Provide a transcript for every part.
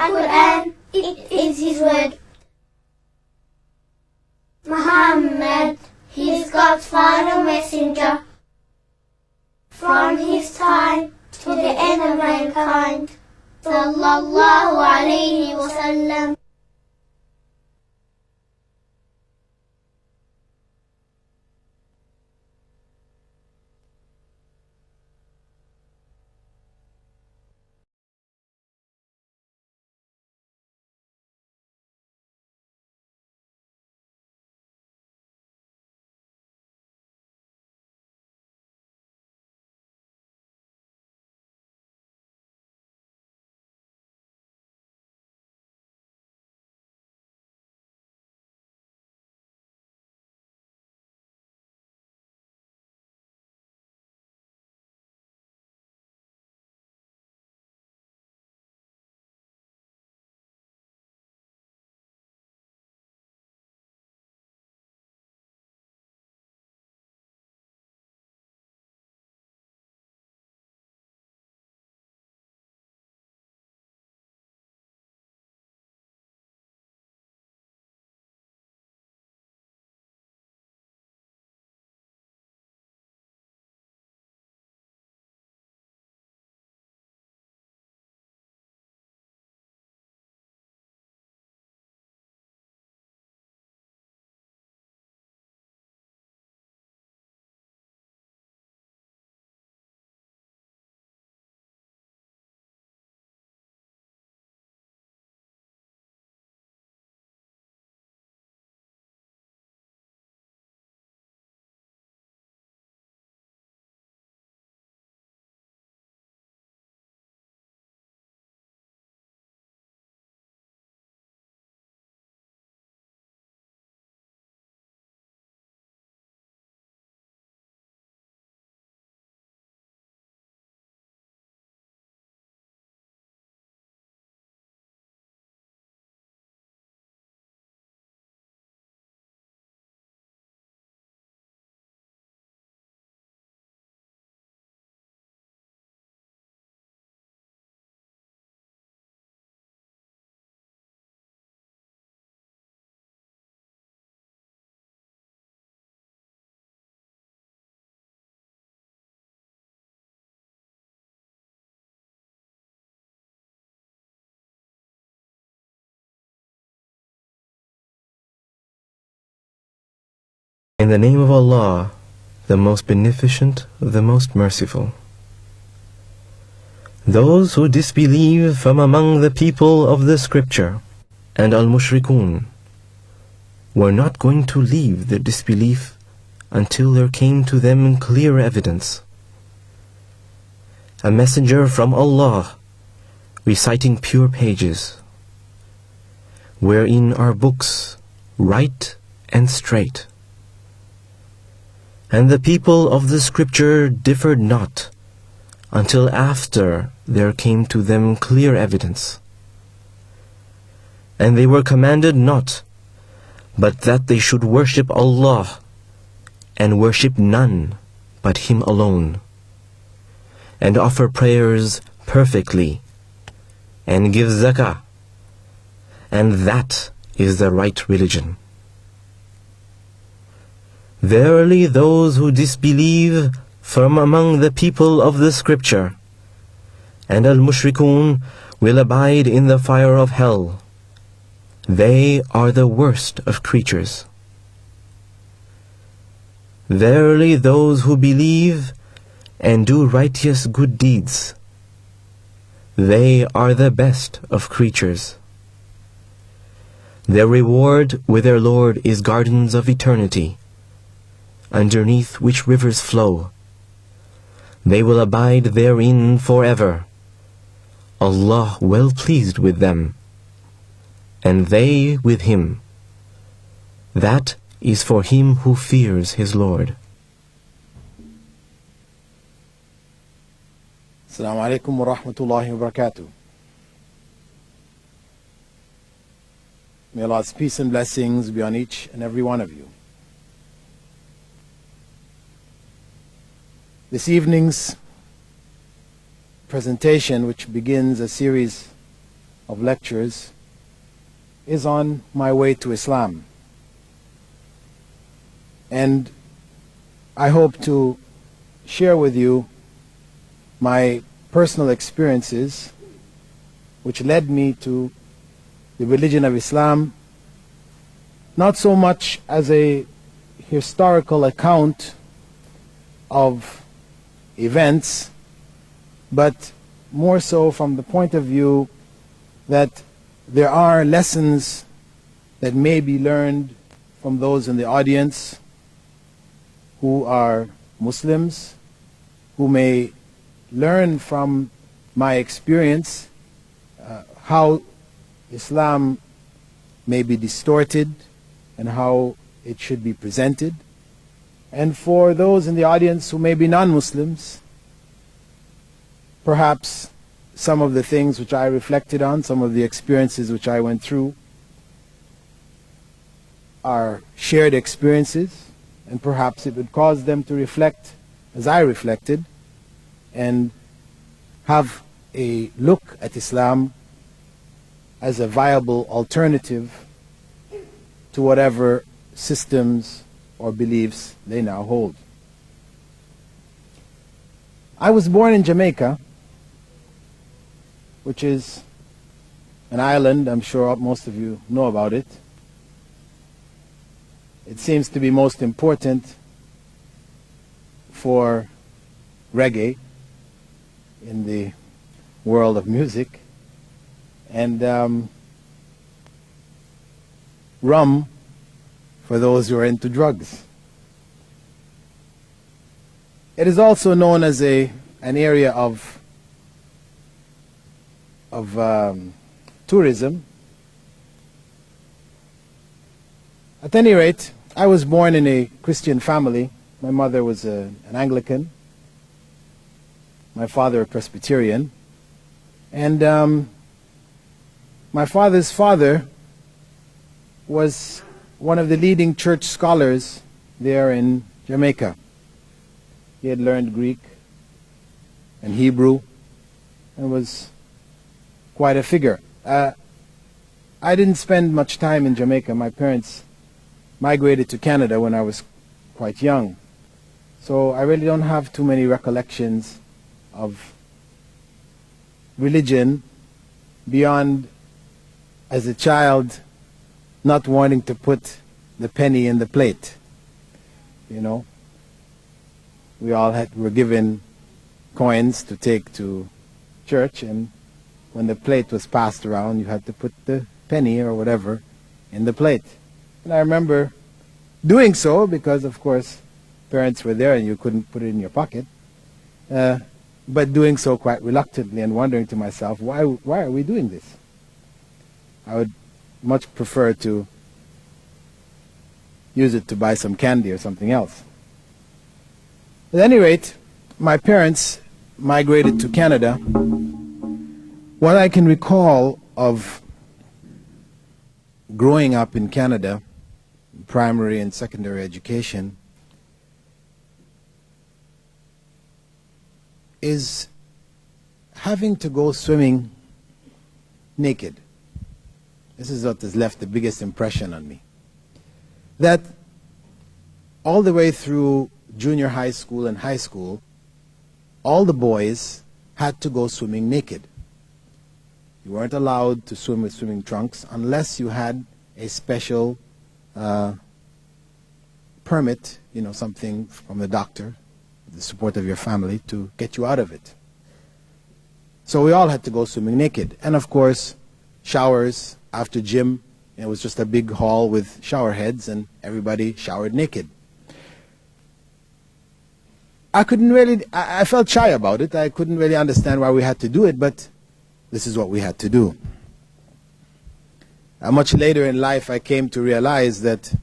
Al-Quran, it is His word. Muhammad, he is God's final messenger. From his time to the end of mankind. Sallallahu alayhi wa sallam. In the name of Allah, the most beneficent, the most merciful. Those who disbelieve from among the people of the scripture and al-mushrikun were not going to leave their disbelief until there came to them clear evidence. A messenger from Allah reciting pure pages, wherein are books right and straight. And the people of the scripture differed not until after there came to them clear evidence. And they were commanded not, but that they should worship Allah, and worship none but Him alone, and offer prayers perfectly, and give zakah, and that is the right religion. Verily those who disbelieve from among the people of the scripture and al-mushrikun will abide in the fire of hell. They are the worst of creatures. Verily those who believe and do righteous good deeds, they are the best of creatures. Their reward with their Lord is gardens of eternity, underneath which rivers flow. They will abide therein forever. Allah well pleased with them, and they with Him. That is for him who fears his Lord. Assalamu alaikum wa rahmatullahi wa barakatuh. May Allah's peace and blessings be on each and every one of you. This evening's presentation, which begins a series of lectures is on my way to Islam. And I hope to share with you my personal experiences which led me to the religion of Islam, not so much as a historical account of events, but more so from the point of view that there are lessons that may be learned from those in the audience who are Muslims, who may learn from my experience how Islam may be distorted and how it should be presented. And for those in the audience who may be non-Muslims, perhaps some of the things which I reflected on, some of the experiences which I went through are shared experiences, and perhaps it would cause them to reflect as I reflected and have a look at Islam as a viable alternative to whatever systems or beliefs they now hold. I was born in Jamaica, which is an island. I'm sure most of you know about it. It seems to be most important for reggae in the world of music, and rum for those who are into drugs. It is also known as an area of tourism. At any rate, I was born in a Christian family. My mother was an Anglican, my father a Presbyterian, and my father's father was one of the leading church scholars there in Jamaica. He had learned Greek and Hebrew and was quite a figure. I didn't spend much time in Jamaica. My parents migrated to Canada when I was quite young. So I really don't have too many recollections of religion beyond, as a child, not wanting to put the penny in the plate. You know, we all were given coins to take to church, and when the plate was passed around, you had to put the penny or whatever in the plate. And I remember doing so because, of course, parents were there and you couldn't put it in your pocket. But doing so quite reluctantly and wondering to myself, why are we doing this? I would much prefer to use it to buy some candy or something else. At any rate, my parents migrated to Canada. What I can recall of growing up in Canada, primary and secondary education, is having to go swimming naked. This is what has left the biggest impression on me. That all the way through junior high school and high school, all the boys had to go swimming naked. You weren't allowed to swim with swimming trunks unless you had a special permit, you know, something from the doctor, the support of your family, to get you out of it. So we all had to go swimming naked. And of course, showers after gym. It was just a big hall with shower heads and everybody showered naked. I felt shy about it. I couldn't really understand why we had to do it, but this is what we had to do. Much later in life, I came to realize that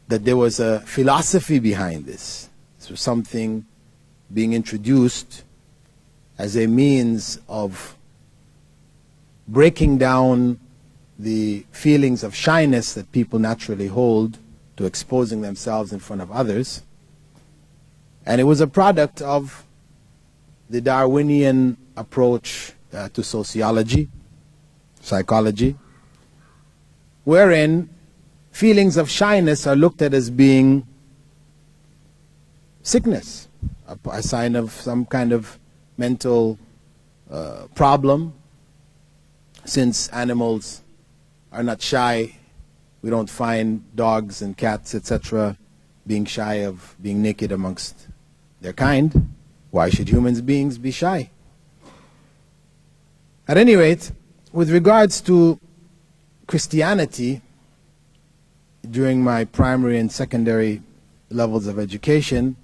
there was a philosophy behind this. This was something being introduced as a means of breaking down the feelings of shyness that people naturally hold to exposing themselves in front of others. And it was a product of the Darwinian approach to sociology, psychology, wherein feelings of shyness are looked at as being sickness, a sign of some kind of mental problem. Since animals are not shy, we don't find dogs and cats, etc., being shy of being naked amongst their kind. Why should human beings be shy? At any rate, with regards to Christianity, during my primary and secondary levels of education,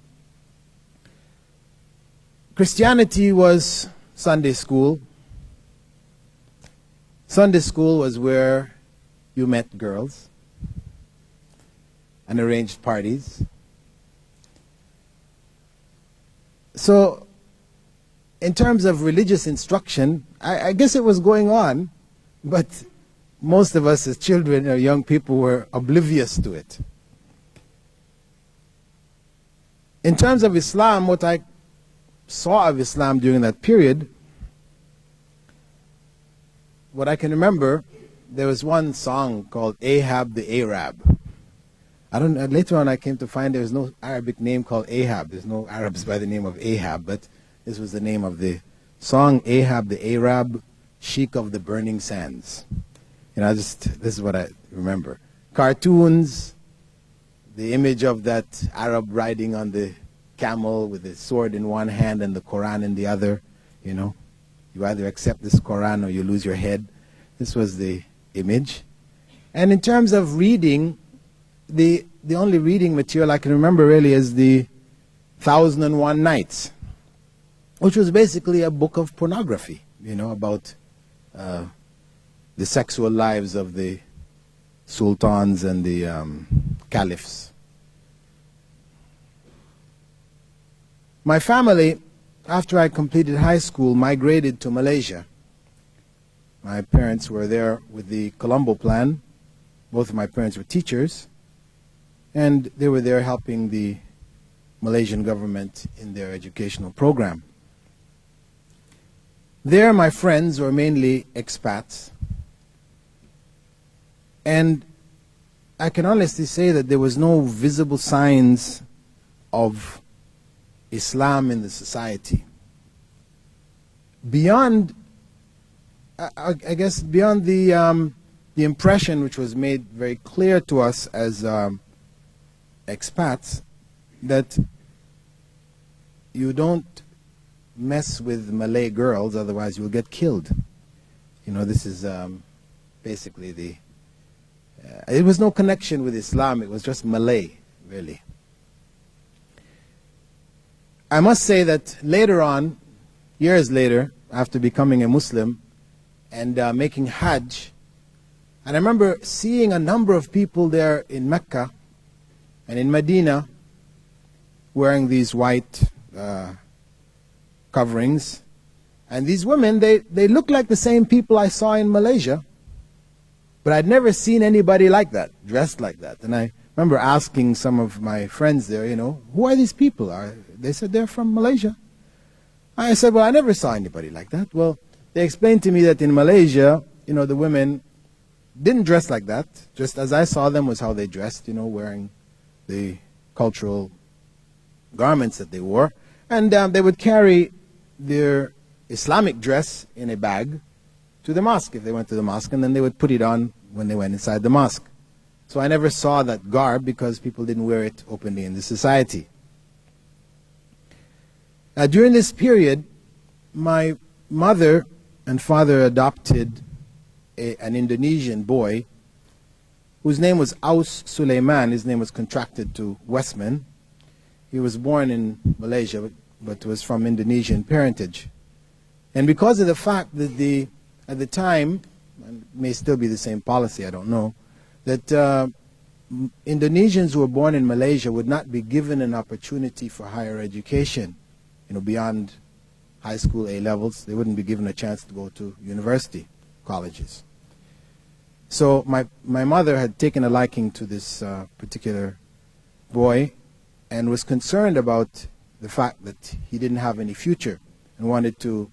Christianity was Sunday school. Sunday school was where you met girls and arranged parties. So, in terms of religious instruction, I guess it was going on, but most of us as children or young people were oblivious to it. In terms of Islam, what I saw of Islam during that period, what I can remember, there was one song called Ahab the Arab. Later on I came to find there's no Arabic name called Ahab. There's no Arabs by the name of Ahab, but this was the name of the song, Ahab the Arab, Sheik of the Burning Sands. This is what I remember. Cartoons, the image of that Arab riding on the camel with his sword in one hand and the Quran in the other. You either accept this Quran or you lose your head. This was the image. And in terms of reading, the only reading material I can remember really is the 1001 Nights, which was basically a book of pornography, about the sexual lives of the sultans and the caliphs. My family, after I completed high school, migrated to Malaysia. My parents were there with the Colombo Plan. Both of my parents were teachers, and they were there helping the Malaysian government in their educational program. There, my friends were mainly expats, and I can honestly say that there was no visible signs of Islam in the society. Beyond, I guess, beyond the impression which was made very clear to us as expats, that you don't mess with Malay girls, otherwise you'll get killed. This is basically the... it was no connection with Islam, it was just Malay, really. I must say that later on, years later, after becoming a Muslim and making Hajj, and I remember seeing a number of people there in Mecca and in Medina wearing these white coverings. And these women, they looked like the same people I saw in Malaysia, but I'd never seen anybody like that, dressed like that. And I remember asking some of my friends there, who are these people? They said they're from Malaysia. I said, well, I never saw anybody like that. Well, they explained to me that in Malaysia, the women didn't dress like that. Just as I saw them was how they dressed, wearing the cultural garments that they wore. And they would carry their Islamic dress in a bag to the mosque if they went to the mosque, and then they would put it on when they went inside the mosque. So I never saw that garb because people didn't wear it openly in the society. During this period, my mother and father adopted an Indonesian boy whose name was Aus Suleiman. His name was contracted to Westman. He was born in Malaysia, but was from Indonesian parentage. And because of the fact that at the time, and it may still be the same policy, I don't know, that Indonesians who were born in Malaysia would not be given an opportunity for higher education, beyond high school A levels. They wouldn't be given a chance to go to university colleges. So my mother had taken a liking to this particular boy and was concerned about the fact that he didn't have any future and wanted to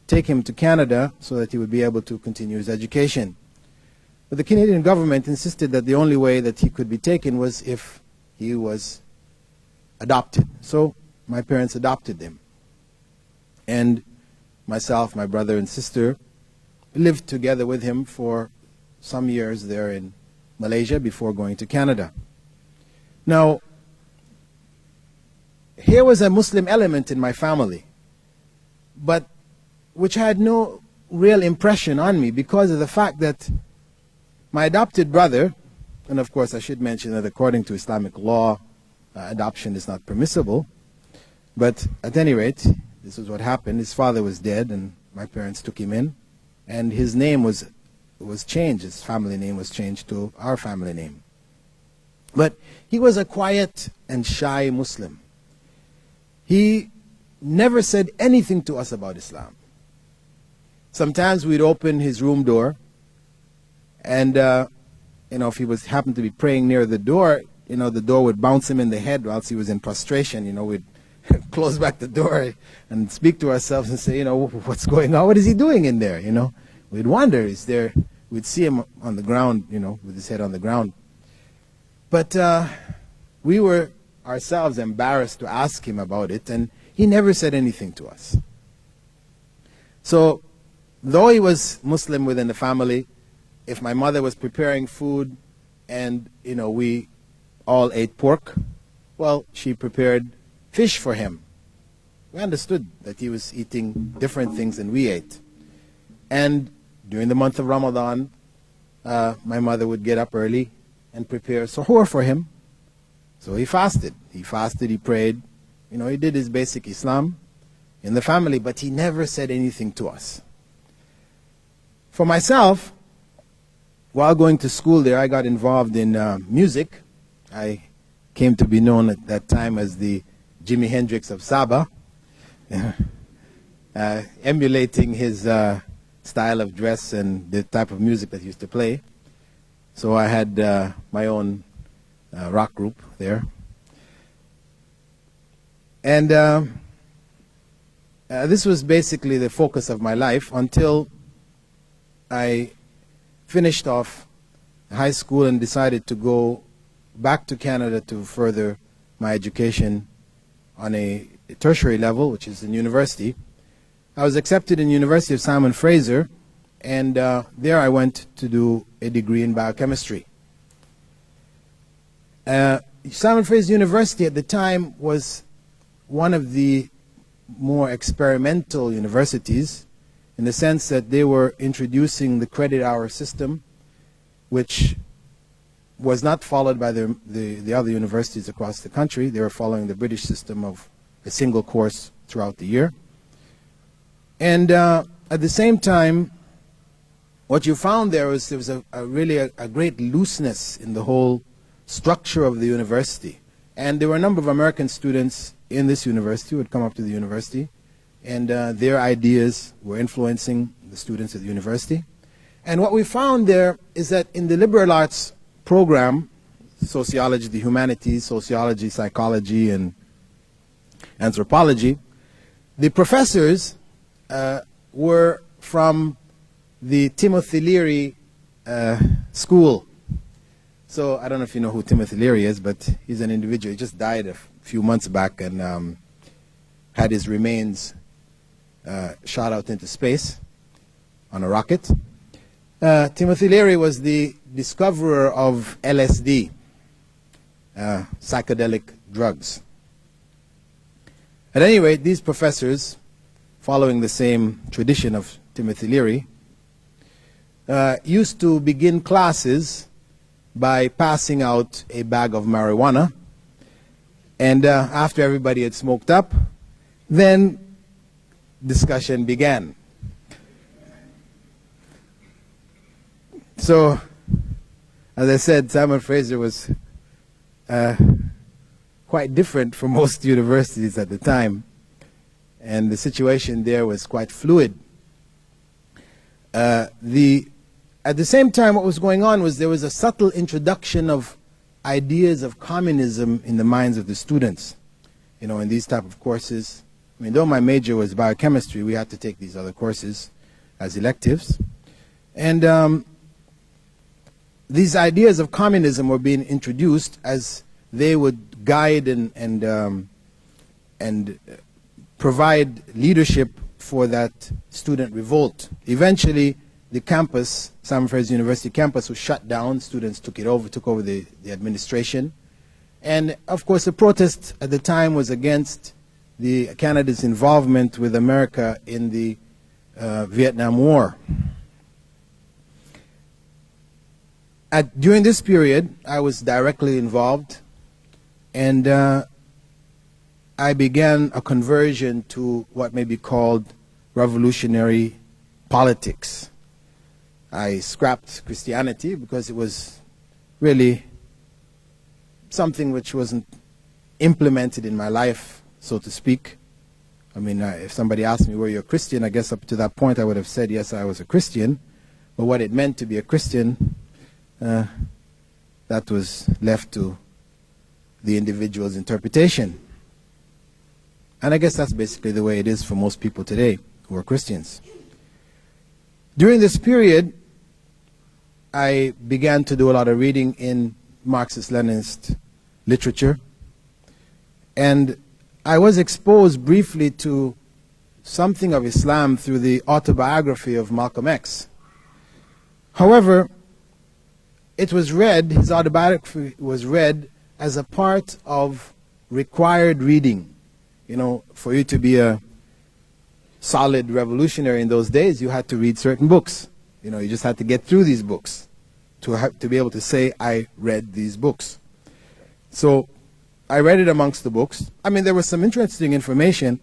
take him to Canada so that he would be able to continue his education. But the Canadian government insisted that the only way that he could be taken was if he was adopted. So my parents adopted him. And myself, my brother and sister lived together with him for some years there in Malaysia before going to Canada. Now, here was a Muslim element in my family, but which had no real impression on me because of the fact that my adopted brother, and of course I should mention that according to Islamic law, adoption is not permissible, but at any rate, this is what happened. His father was dead and my parents took him in, and his name was changed. His family name was changed to our family name. But he was a quiet and shy Muslim. He never said anything to us about Islam. Sometimes we'd open his room door, and if he happened to be praying near the door, the door would bounce him in the head whilst he was in prostration. We'd close back the door and speak to ourselves and say, what's going on? What is he doing in there? We'd wonder, we'd see him on the ground, with his head on the ground. But we were ourselves embarrassed to ask him about it, and he never said anything to us. So, though he was Muslim within the family, if my mother was preparing food and, we all ate pork, well, she prepared fish for him. We understood that he was eating different things than we ate. And during the month of Ramadan, my mother would get up early and prepare suhoor for him. So he fasted. He prayed. He did his basic Islam in the family, but he never said anything to us. For myself, while going to school there, I got involved in music. I came to be known at that time as the Jimi Hendrix of Sabah, emulating his style of dress and the type of music that he used to play. So I had my own rock group there. And this was basically the focus of my life until I finished off high school and decided to go back to Canada to further my education on a tertiary level, which is in university. I was accepted in University of Simon Fraser, and there I went to do a degree in biochemistry. Simon Fraser University at the time was one of the more experimental universities in the sense that they were introducing the credit hour system, which was not followed by the other universities across the country. They were following the British system of a single course throughout the year. And at the same time, what you found there was really a great looseness in the whole structure of the university. And there were a number of American students in this university who had come up to the university, and their ideas were influencing the students at the university. And what we found there is that in the liberal arts program, sociology, the humanities, sociology, psychology, and anthropology, the professors were from the Timothy Leary school. So I don't know if you know who Timothy Leary is, but he's an individual. He just died a few months back and had his remains shot out into space on a rocket. Timothy Leary was the discoverer of LSD, psychedelic drugs. At any rate, these professors, following the same tradition of Timothy Leary, used to begin classes by passing out a bag of marijuana, and after everybody had smoked up, then discussion began. So, as I said, Simon Fraser was quite different from most universities at the time, and the situation there was quite fluid. At the same time, what was going on was there was a subtle introduction of ideas of communism in the minds of the students. In these type of courses, I mean, though my major was biochemistry, we had to take these other courses as electives. And these ideas of communism were being introduced as they would guide and provide leadership for that student revolt. Eventually, the campus, Simon Fraser University campus, was shut down. Students took over the administration. And of course, the protest at the time was against Canada's involvement with America in the Vietnam War. During this period, I was directly involved, and I began a conversion to what may be called revolutionary politics. I scrapped Christianity because it was really something which wasn't implemented in my life, so to speak. I mean, if somebody asked me, were you a Christian, I guess up to that point I would have said, yes, I was a Christian. But what it meant to be a Christian, that was left to the individual's interpretation. And I guess that's basically the way it is for most people today who are Christians. During this period, I began to do a lot of reading in Marxist-Leninist literature. And I was exposed briefly to something of Islam through the autobiography of Malcolm X. However, it was read, his autobiography was read as a part of required reading. You know, for you to be a solid revolutionary in those days, you had to read certain books. You know, you just had to get through these books to be able to say, I read these books. So I read it amongst the books. I mean, there was some interesting information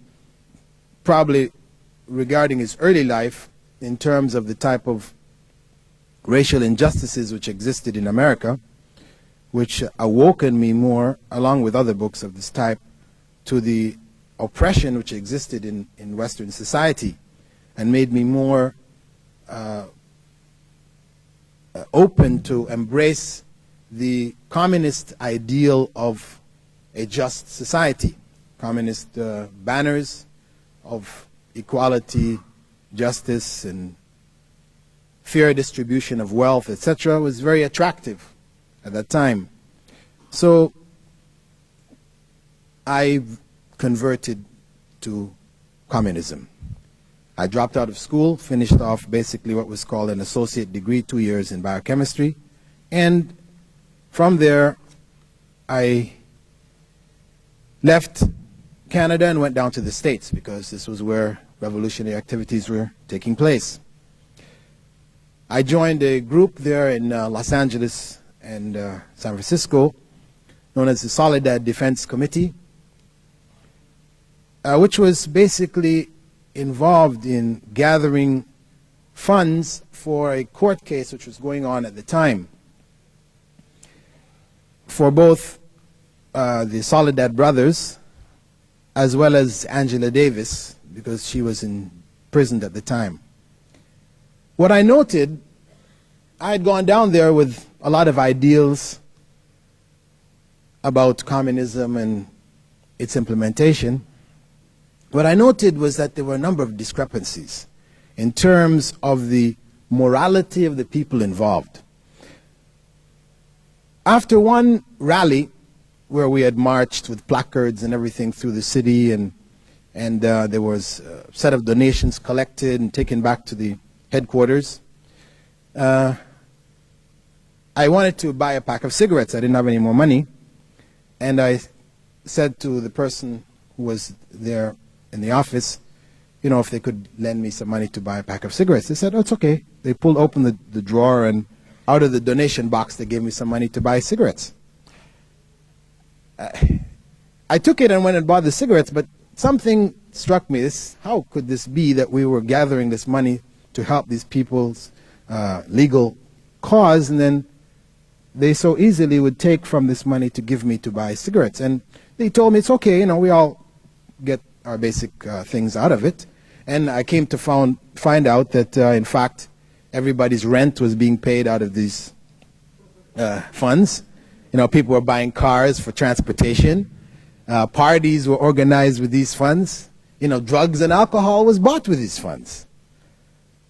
probably regarding his early life in terms of the type of racial injustices which existed in America, which awoken me more, along with other books of this type, to the oppression which existed in Western society, and made me more open to embrace the communist ideal of a just society. Communist banners of equality, justice, and fair distribution of wealth, etc., was very attractive at that time. So I converted to communism. I dropped out of school, finished off basically what was called an associate degree, 2 years in biochemistry, and from there I left Canada and went down to the States because this was where revolutionary activities were taking place. I joined a group there in Los Angeles and San Francisco known as the Soledad Defense Committee, which was basically involved in gathering funds for a court case which was going on at the time for both the Soledad brothers as well as Angela Davis, because she was imprisoned at the time. What I noted, I had gone down there with a lot of ideals about communism and its implementation. What I noted was that there were a number of discrepancies in terms of the morality of the people involved. After one rally where we had marched with placards and everything through the city, and there was a set of donations collected and taken back to the headquarters, I wanted to buy a pack of cigarettes. I didn't have any more money, and I said to the person who was there in the office, you know, if they could lend me some money to buy a pack of cigarettes. They said, oh, it's okay. They pulled open the drawer, and out of the donation box they gave me some money to buy cigarettes. I took it and went and bought the cigarettes, but something struck me. How could this be that we were gathering this money to help these people's legal cause, and then they so easily would take from this money to give me to buy cigarettes? And they told me it's okay, you know, we all get our basic things out of it. And I came to find out that, in fact, everybody's rent was being paid out of these funds. You know, people were buying cars for transportation. Parties were organized with these funds. drugs and alcohol was bought with these funds.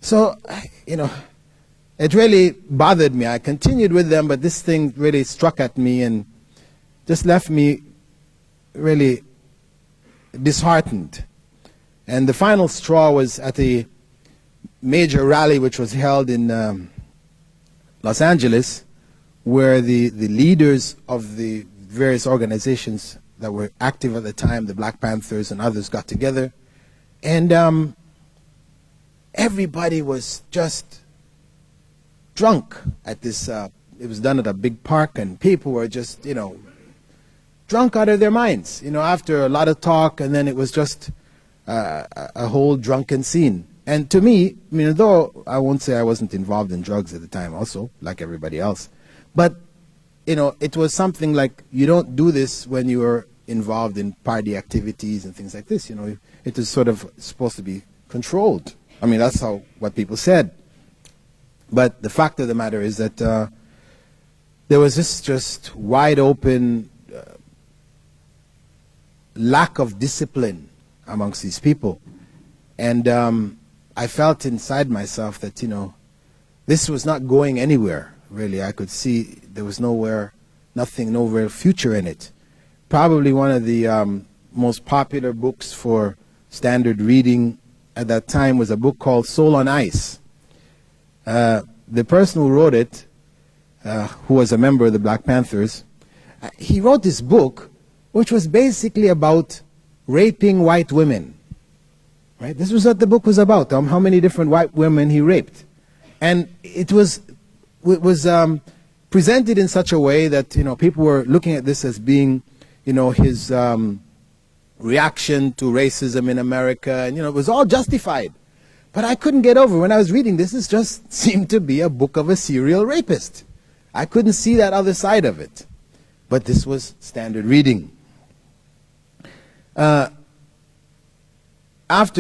So, it really bothered me. I continued with them, but this thing really struck at me and just left me really disheartened. And the final straw was at a major rally which was held in Los Angeles, where the leaders of the various organizations that were active at the time, the Black Panthers and others, got together. And everybody was just drunk at this, it was done at a big park, and people were just, drunk out of their minds, after a lot of talk, and then it was just a whole drunken scene. And to me, though I won't say I wasn't involved in drugs at the time also, like everybody else, but, it was something like, you don't do this when you are involved in party activities and things like this, It is sort of supposed to be controlled. I mean, that's what people said. But the fact of the matter is that there was this just wide open lack of discipline amongst these people. And I felt inside myself that, this was not going anywhere, really. I could see there was no real future in it. Probably one of the most popular books for standard reading at that time was a book called Soul on Ice. The person who wrote it, who was a member of the Black Panthers, he wrote this book which was basically about raping white women. Right? This was what the book was about, how many different white women he raped. And it was presented in such a way that, people were looking at this as being, his reaction to racism in America, and, it was all justified. But I couldn't get over, when I was reading this, it just seemed to be a book of a serial rapist. I couldn't see that other side of it. But this was standard reading. After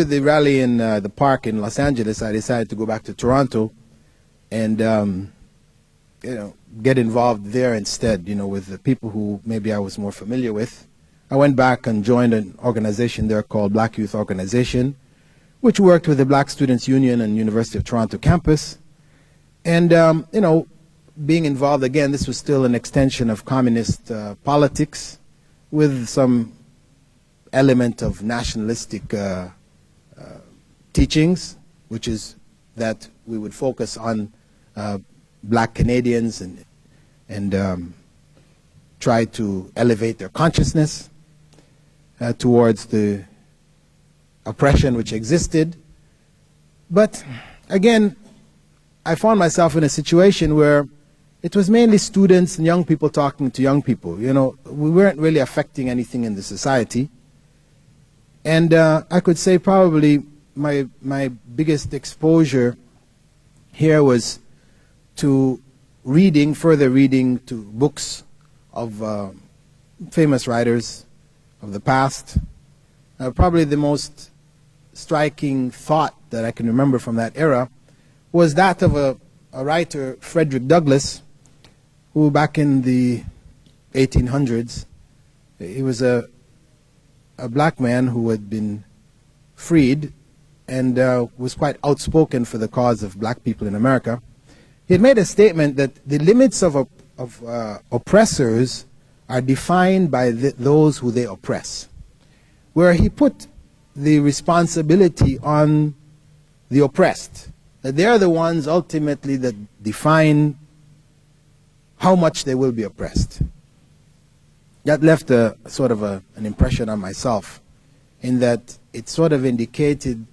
the rally in the park in Los Angeles, I decided to go back to Toronto and, get involved there instead, with the people who maybe I was more familiar with. I went back and joined an organization there called Black Youth Organization, which worked with the Black Students Union and University of Toronto campus. And, being involved, again, this was still an extension of communist politics with some element of nationalistic teachings, which is that we would focus on Black Canadians and try to elevate their consciousness towards the oppression which existed. But again, I found myself in a situation where it was mainly students and young people talking to young people. We weren't really affecting anything in the society. And I could say probably my biggest exposure here was to further reading to books of famous writers of the past. Probably the most striking thought that I can remember from that era was that of a writer, Frederick Douglass, who back in the 1800s, he was a black man who had been freed and was quite outspoken for the cause of black people in America. He had made a statement that the limits of oppressors are defined by those who they oppress, where he put the responsibility on the oppressed, that they are the ones ultimately that define how much they will be oppressed. That left a sort of an impression on myself, in that it sort of indicated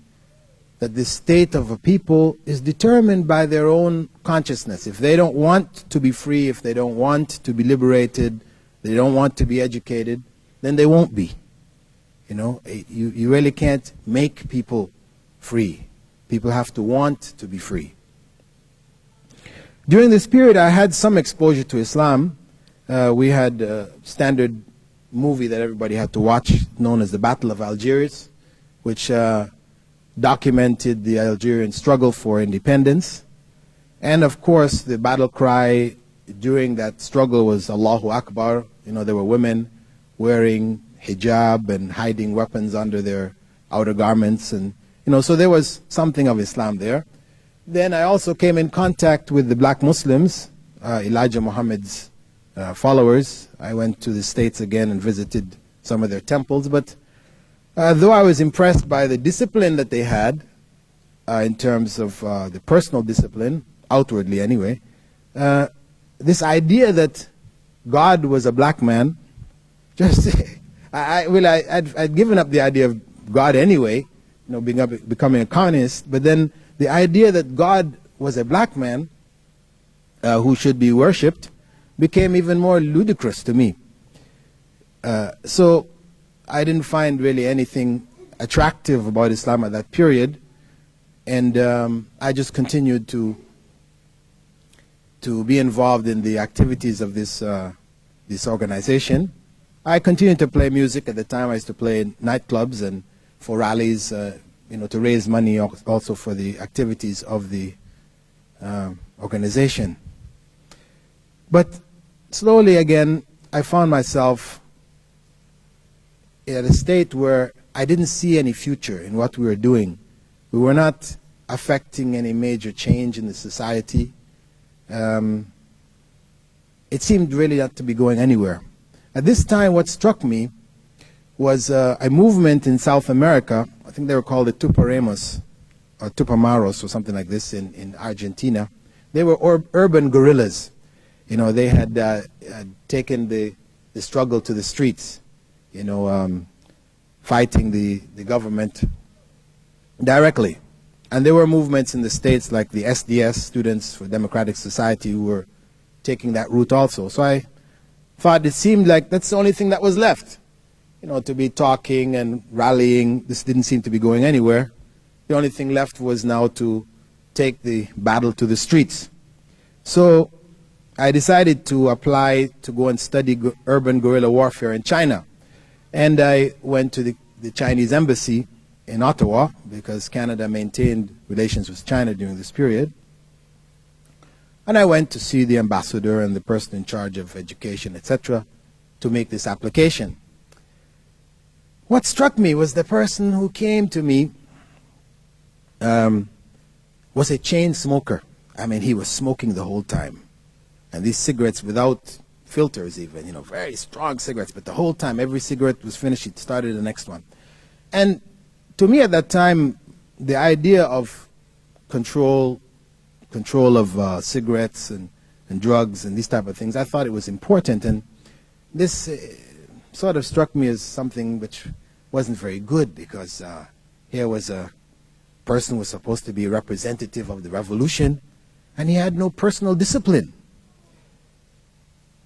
that the state of a people is determined by their own consciousness. If they don't want to be free, if they don't want to be liberated, they don't want to be educated, then they won't be. You really can't make people free. People have to want to be free. During this period, I had some exposure to Islam. We had a standard movie that everybody had to watch, known as the Battle of Algiers, which documented the Algerian struggle for independence. And of course, the battle cry during that struggle was Allahu Akbar. There were women wearing hijab and hiding weapons under their outer garments, and so there was something of Islam there. Then I also came in contact with the black Muslims, Elijah Muhammad's followers. I went to the States again and visited some of their temples, but though I was impressed by the discipline that they had, in terms of the personal discipline, outwardly anyway, this idea that God was a black man, just I'd given up the idea of God anyway, becoming a communist, but then the idea that God was a black man who should be worshipped became even more ludicrous to me. So I didn't find really anything attractive about Islam at that period, and I just continued to be involved in the activities of this organization. I continued to play music. At the time I used to play in nightclubs and for rallies, to raise money also for the activities of the organization. But slowly again, I found myself at a state where I didn't see any future in what we were doing. We were not affecting any major change in the society. It seemed really not to be going anywhere. At this time, what struck me was a movement in South America. I think they were called the Tupamaros or Tupamaros or something like this in Argentina. They were urban guerrillas. They had taken the struggle to the streets, fighting the government directly. And there were movements in the States like the SDS, Students for Democratic Society, who were taking that route also. So I thought it seemed like that's the only thing that was left. To be talking and rallying. This didn't seem to be going anywhere. The only thing left was now to take the battle to the streets. So I decided to apply to go and study urban guerrilla warfare in China. And I went to the Chinese embassy in Ottawa, because Canada maintained relations with China during this period. And I went to see the ambassador and the person in charge of education, etc., to make this application. What struck me was the person who came to me was a chain smoker. I mean, he was smoking the whole time. And these cigarettes without filters even, very strong cigarettes, but the whole time, every cigarette was finished, he started the next one. And to me at that time, the idea of control of cigarettes and drugs and these type of things, I thought it was important. And this sort of struck me as something which wasn't very good, because here was a person who was supposed to be a representative of the revolution, and he had no personal discipline.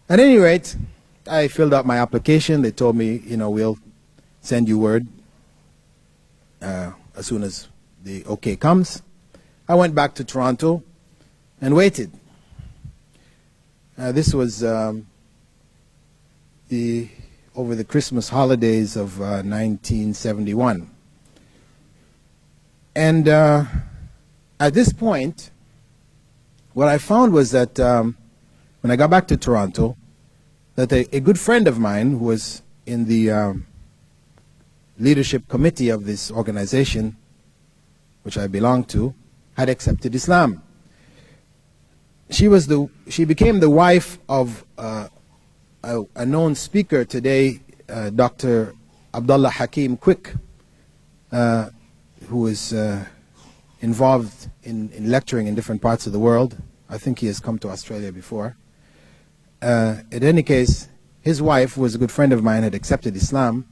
At any rate, I filled out my application. They told me, we'll send you word as soon as the okay comes. I went back to Toronto and waited. This was over the Christmas holidays of 1971. And at this point, what I found was that when I got back to Toronto, that a good friend of mine who was in the leadership committee of this organization, which I belonged to, had accepted Islam. She became the wife of a known speaker today, Dr. Abdullah Hakim Quick, who is involved in lecturing in different parts of the world. I think he has come to Australia before. In any case, his wife, who was a good friend of mine, had accepted Islam.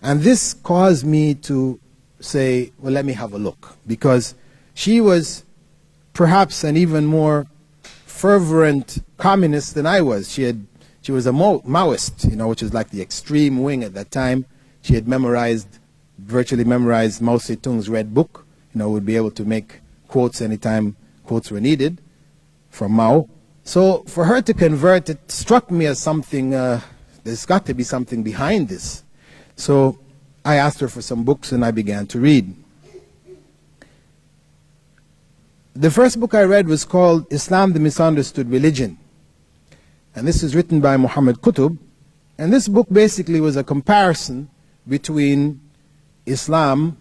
And this caused me to say, well, let me have a look. Because she was perhaps an even more fervent communist than I was. She was a Maoist, which is like the extreme wing at that time. She had virtually memorized Mao Zedong's Red Book. Would be able to make quotes anytime quotes were needed from Mao. So for her to convert, it struck me as something, there's got to be something behind this. So I asked her for some books and I began to read. The first book I read was called Islam, the Misunderstood Religion. And this is written by Muhammad Qutb. And this book basically was a comparison between Islam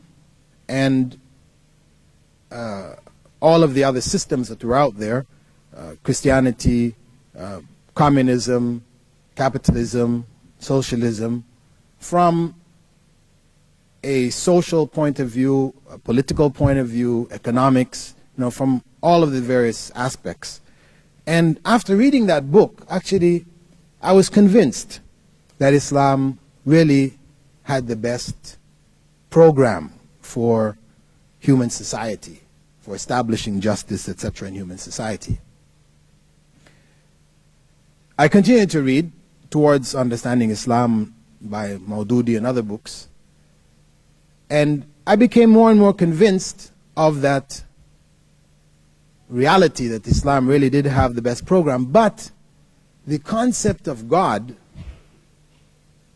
and all of the other systems that were out there, Christianity, communism, capitalism, socialism, from a social point of view, a political point of view, economics, from all of the various aspects. And after reading that book, actually, I was convinced that Islam really had the best program for human society, for establishing justice, etc., in human society. I continued to read towards understanding Islam by Maududi and other books, and I became more and more convinced of that reality that Islam really did have the best program. But the concept of God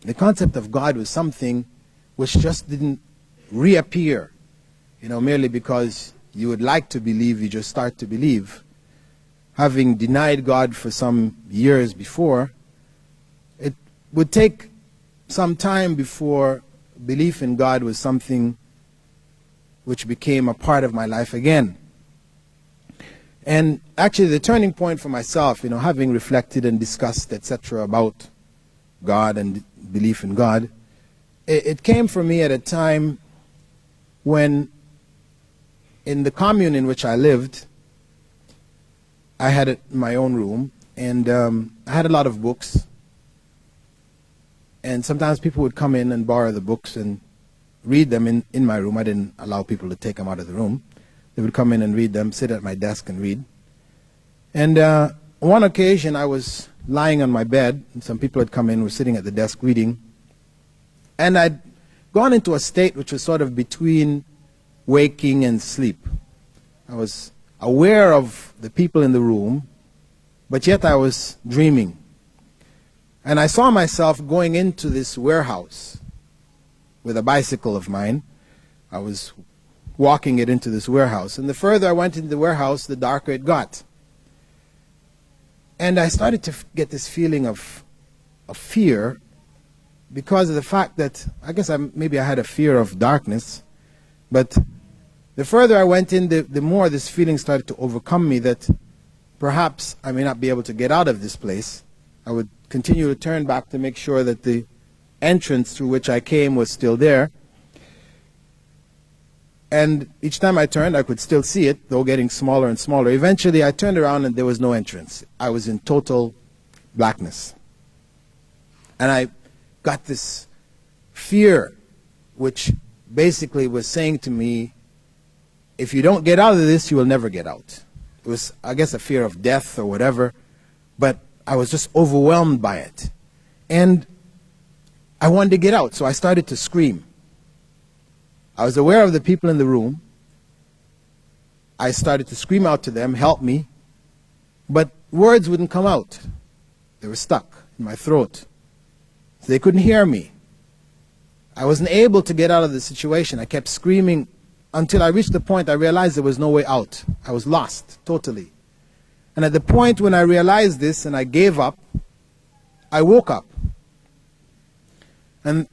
was something which just didn't reappear, merely because you would like to believe, you just start to believe. Having denied God for some years before, it would take some time before belief in God was something which became a part of my life again. And actually the turning point for myself, having reflected and discussed, etc., about God and belief in God, it came for me at a time when, in the commune in which I lived, I had my own room, and I had a lot of books. And sometimes people would come in and borrow the books and read them in my room. I didn't allow people to take them out of the room. They would come in and read them, sit at my desk and read. And on one occasion, I was lying on my bed, and some people had come in, were sitting at the desk reading. And I'd gone into a state which was sort of between waking and sleep. I was aware of the people in the room, but yet I was dreaming. And I saw myself going into this warehouse with a bicycle of mine. I was walking it into this warehouse. And the further I went into the warehouse, the darker it got. And I started to get this feeling of fear, because of the fact that, I guess maybe I had a fear of darkness, but the further I went in, the more this feeling started to overcome me that perhaps I may not be able to get out of this place. I would continue to turn back to make sure that the entrance through which I came was still there. And each time I turned, I could still see it, though getting smaller and smaller. Eventually, I turned around and there was no entrance. I was in total blackness. And I got this fear, which basically was saying to me, if you don't get out of this, you will never get out. It was, I guess, a fear of death or whatever, but I was just overwhelmed by it. And I wanted to get out, so I started to scream. I was aware of the people in the room. I started to scream out to them, help me, but words wouldn't come out. They were stuck in my throat. So they couldn't hear me. I wasn't able to get out of the situation. I kept screaming until I reached the point I realized there was no way out. I was lost, totally. And at the point when I realized this and I gave up, I woke up. And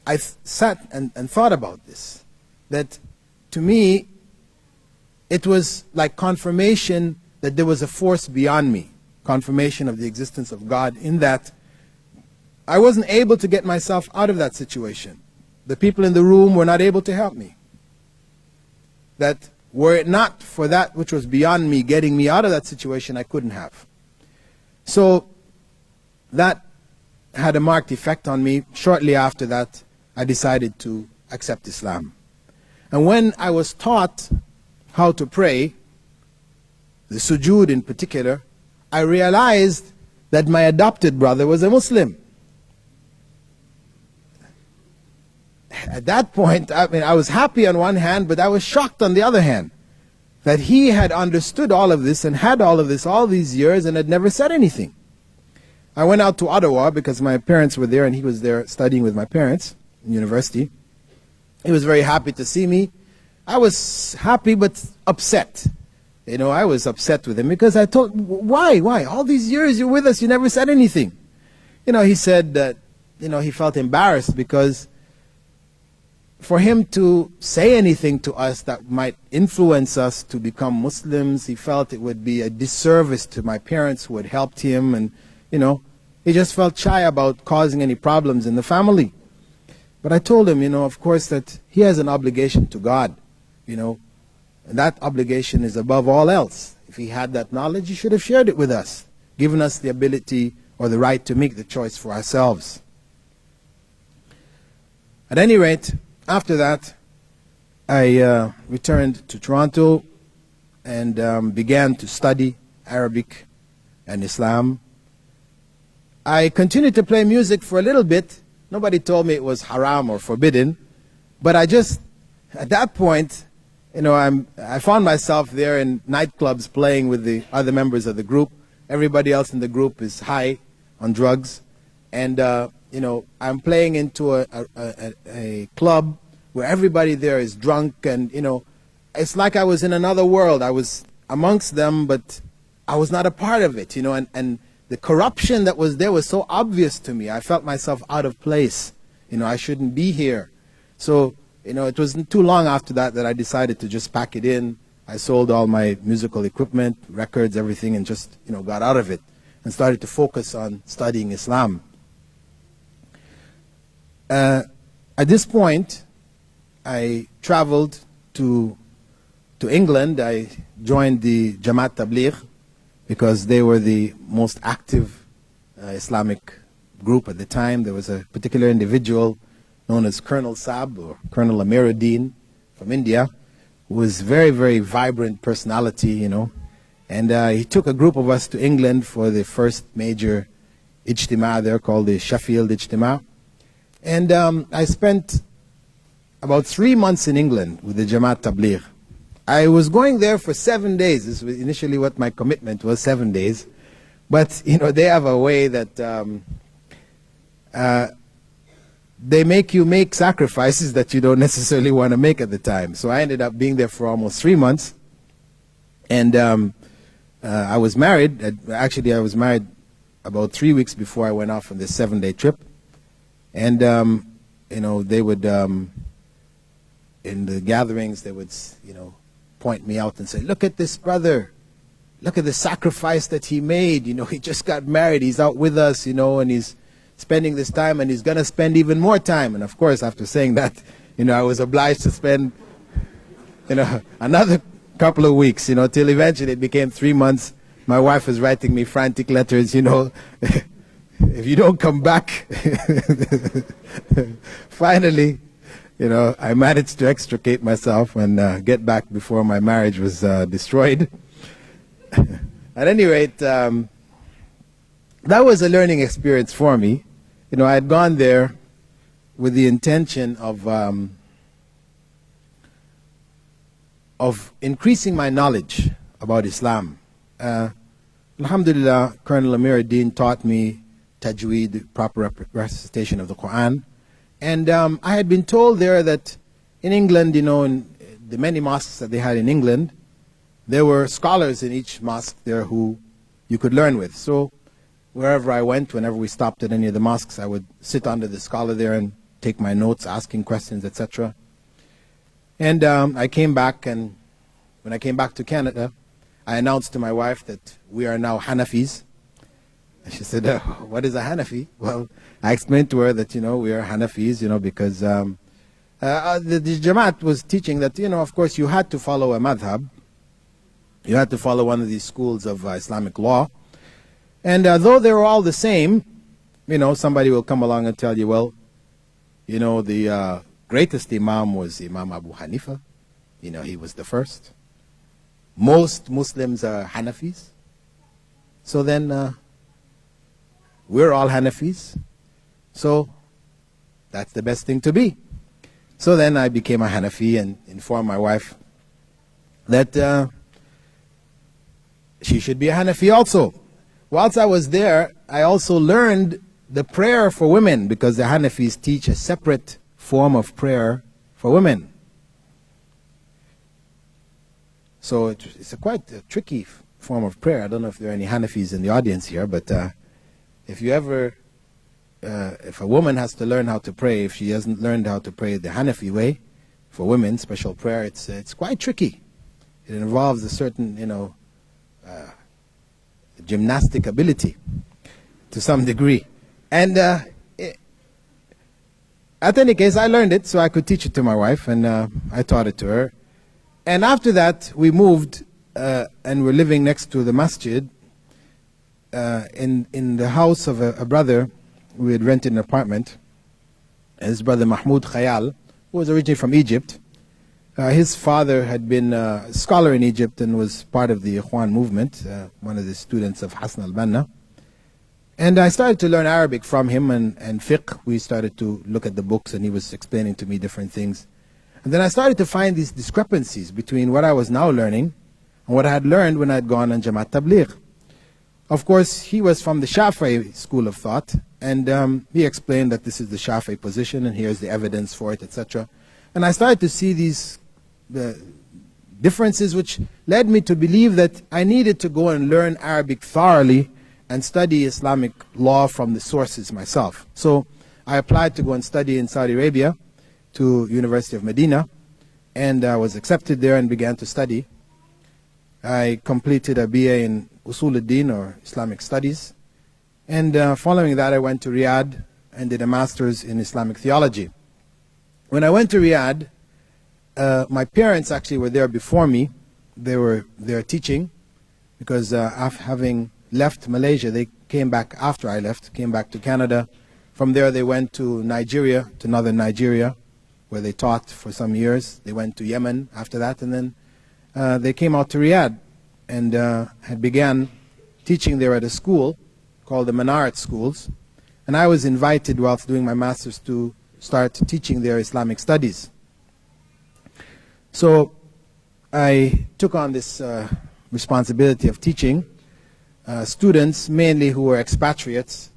I sat and thought about this. That to me, it was like confirmation that there was a force beyond me. Confirmation of the existence of God, in that I wasn't able to get myself out of that situation. The people in the room were not able to help me. That were it not for that which was beyond me getting me out of that situation, I couldn't have. So that had a marked effect on me. Shortly after that, I decided to accept Islam. And when I was taught how to pray, the sujood in particular, I realized that my adopted brother was a Muslim. At that point, I was happy on one hand, but I was shocked on the other hand, that he had understood all of this and had all of this all these years and had never said anything. I went out to Ottawa because my parents were there and he was there studying with my parents in university. He was very happy to see me. I was happy but upset. I was upset with him because I told, why? All these years you're with us, you never said anything. He said that, he felt embarrassed because for him to say anything to us that might influence us to become Muslims, he felt it would be a disservice to my parents who had helped him, and he just felt shy about causing any problems in the family. But I told him, of course, that he has an obligation to God, and that obligation is above all else. If he had that knowledge, he should have shared it with us, given us the ability or the right to make the choice for ourselves. At any rate, after that, I returned to Toronto and began to study Arabic and Islam. I continued to play music for a little bit. Nobody told me it was haram or forbidden, but at that point, I found myself there in nightclubs playing with the other members of the group. Everybody else in the group is high on drugs, and I'm playing into a club where everybody there is drunk, and it's like I was in another world. I was amongst them, but I was not a part of it, and the corruption that was there was so obvious to me. I felt myself out of place. I shouldn't be here. So, it wasn't too long after that I decided to just pack it in. I sold all my musical equipment, records, everything, and just, got out of it and started to focus on studying Islam. At this point, I traveled to England. I joined the Jamaat Tabligh because they were the most active Islamic group at the time. There was a particular individual known as Colonel Saab, or Colonel Amir-Hazsann from India, who was very, very vibrant personality, and he took a group of us to England for the first major ijtima there called the Sheffield Ijtima. And I spent about 3 months in England with the Jamaat Tabligh. I was going there for 7 days. This was initially what my commitment was, 7 days. But, they have a way that they make you make sacrifices that you don't necessarily want to make at the time. So I ended up being there for almost 3 months. And I was married. Actually, I was married about 3 weeks before I went off on this 7-day trip. And, they would, in the gatherings, they would, point me out and say, look at this brother. Look at the sacrifice that he made. He just got married. He's out with us, and he's spending this time, and he's going to spend even more time. And, of course, after saying that, I was obliged to spend, another couple of weeks, till eventually it became 3 months. My wife was writing me frantic letters, if you don't come back. Finally, I managed to extricate myself and get back before my marriage was destroyed. At any rate, that was a learning experience for me. I had gone there with the intention of increasing my knowledge about Islam. Alhamdulillah, Colonel Amir-Hazsann taught me tajweed, proper recitation of the Quran. And I had been told there that in England, in the many mosques that they had in England, there were scholars in each mosque there who you could learn with. So wherever I went, whenever we stopped at any of the mosques, I would sit under the scholar there and take my notes, asking questions, etc. And I came back, and when I came back to Canada, I announced to my wife that we are now Hanafis. And she said, what is a Hanafi? Well, I explained to her that, we are Hanafis, because the Jamaat was teaching that, of course, you had to follow a madhab. You had to follow one of these schools of Islamic law. And though they were all the same, somebody will come along and tell you, well, the greatest Imam was Imam Abu Hanifa. He was the first. Most Muslims are Hanafis. So then we're all Hanafis. So that's the best thing to be. So then I became a Hanafi and informed my wife that she should be a Hanafi also. Whilst I was there, I also learned the prayer for women, because the Hanafis teach a separate form of prayer for women. So it's quite a tricky form of prayer. I don't know if there are any Hanafis in the audience here, but if you ever if a woman has to learn how to pray, if she hasn't learned how to pray the Hanafi way, for women, special prayer, it's quite tricky. It involves a certain, gymnastic ability to some degree. And at any case, I learned it so I could teach it to my wife, and I taught it to her. And after that, we moved, and we're living next to the masjid in the house of a brother. We had rented an apartment. And his brother Mahmoud Khayal, who was originally from Egypt. His father had been a scholar in Egypt and was part of the Ikhwan movement, one of the students of Hassan al-Banna. And I started to learn Arabic from him and fiqh. We started to look at the books, and he was explaining to me different things. And then I started to find these discrepancies between what I was now learning and what I had learned when I had gone on Jamaat Tabligh. Of course, he was from the Shafi'i school of thought, and he explained that this is the Shafi'i position, and here's the evidence for it, etc. And I started to see these differences, which led me to believe that I needed to go and learn Arabic thoroughly and study Islamic law from the sources myself. So I applied to go and study in Saudi Arabia to University of Medina, and I was accepted there and began to study. I completed a BA in Usul al-Din, or Islamic Studies, and following that I went to Riyadh and did a master's in Islamic Theology. When I went to Riyadh, my parents actually were there before me. They were there teaching, because after having left Malaysia, they came back after I left, came back to Canada. From there they went to Nigeria, to northern Nigeria, where they taught for some years. They went to Yemen after that, and then they came out to Riyadh and had began teaching there at a school called the Minaret Schools. And I was invited whilst doing my master's to start teaching their Islamic studies. So I took on this responsibility of teaching students, mainly who were expatriates,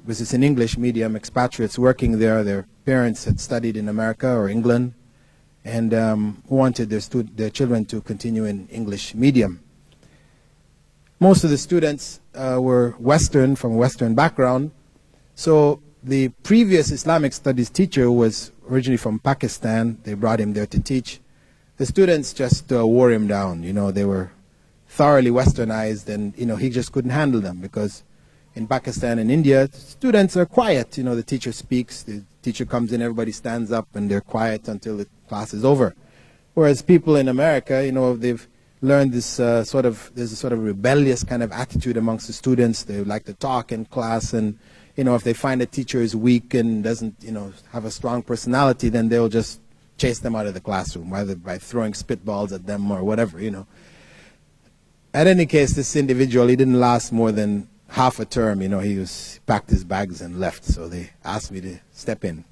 because it's an English medium, expatriates working there. Their parents had studied in America or England, and wanted their children to continue in English medium. Most of the students were Western, from a Western background. So the previous Islamic studies teacher, who was originally from Pakistan, they brought him there to teach. The students just wore him down. They were thoroughly westernized, and he just couldn't handle them, because in Pakistan and India, students are quiet. The teacher speaks, the teacher comes in, everybody stands up, and they're quiet until the class is over. Whereas people in America, they've learned this there's a sort of rebellious kind of attitude amongst the students. They like to talk in class, and if they find a teacher is weak and doesn't have a strong personality, then they'll just chase them out of the classroom, either by throwing spitballs at them or whatever. At any case, this individual, he didn't last more than half a term. He packed his bags and left. So they asked me to step in.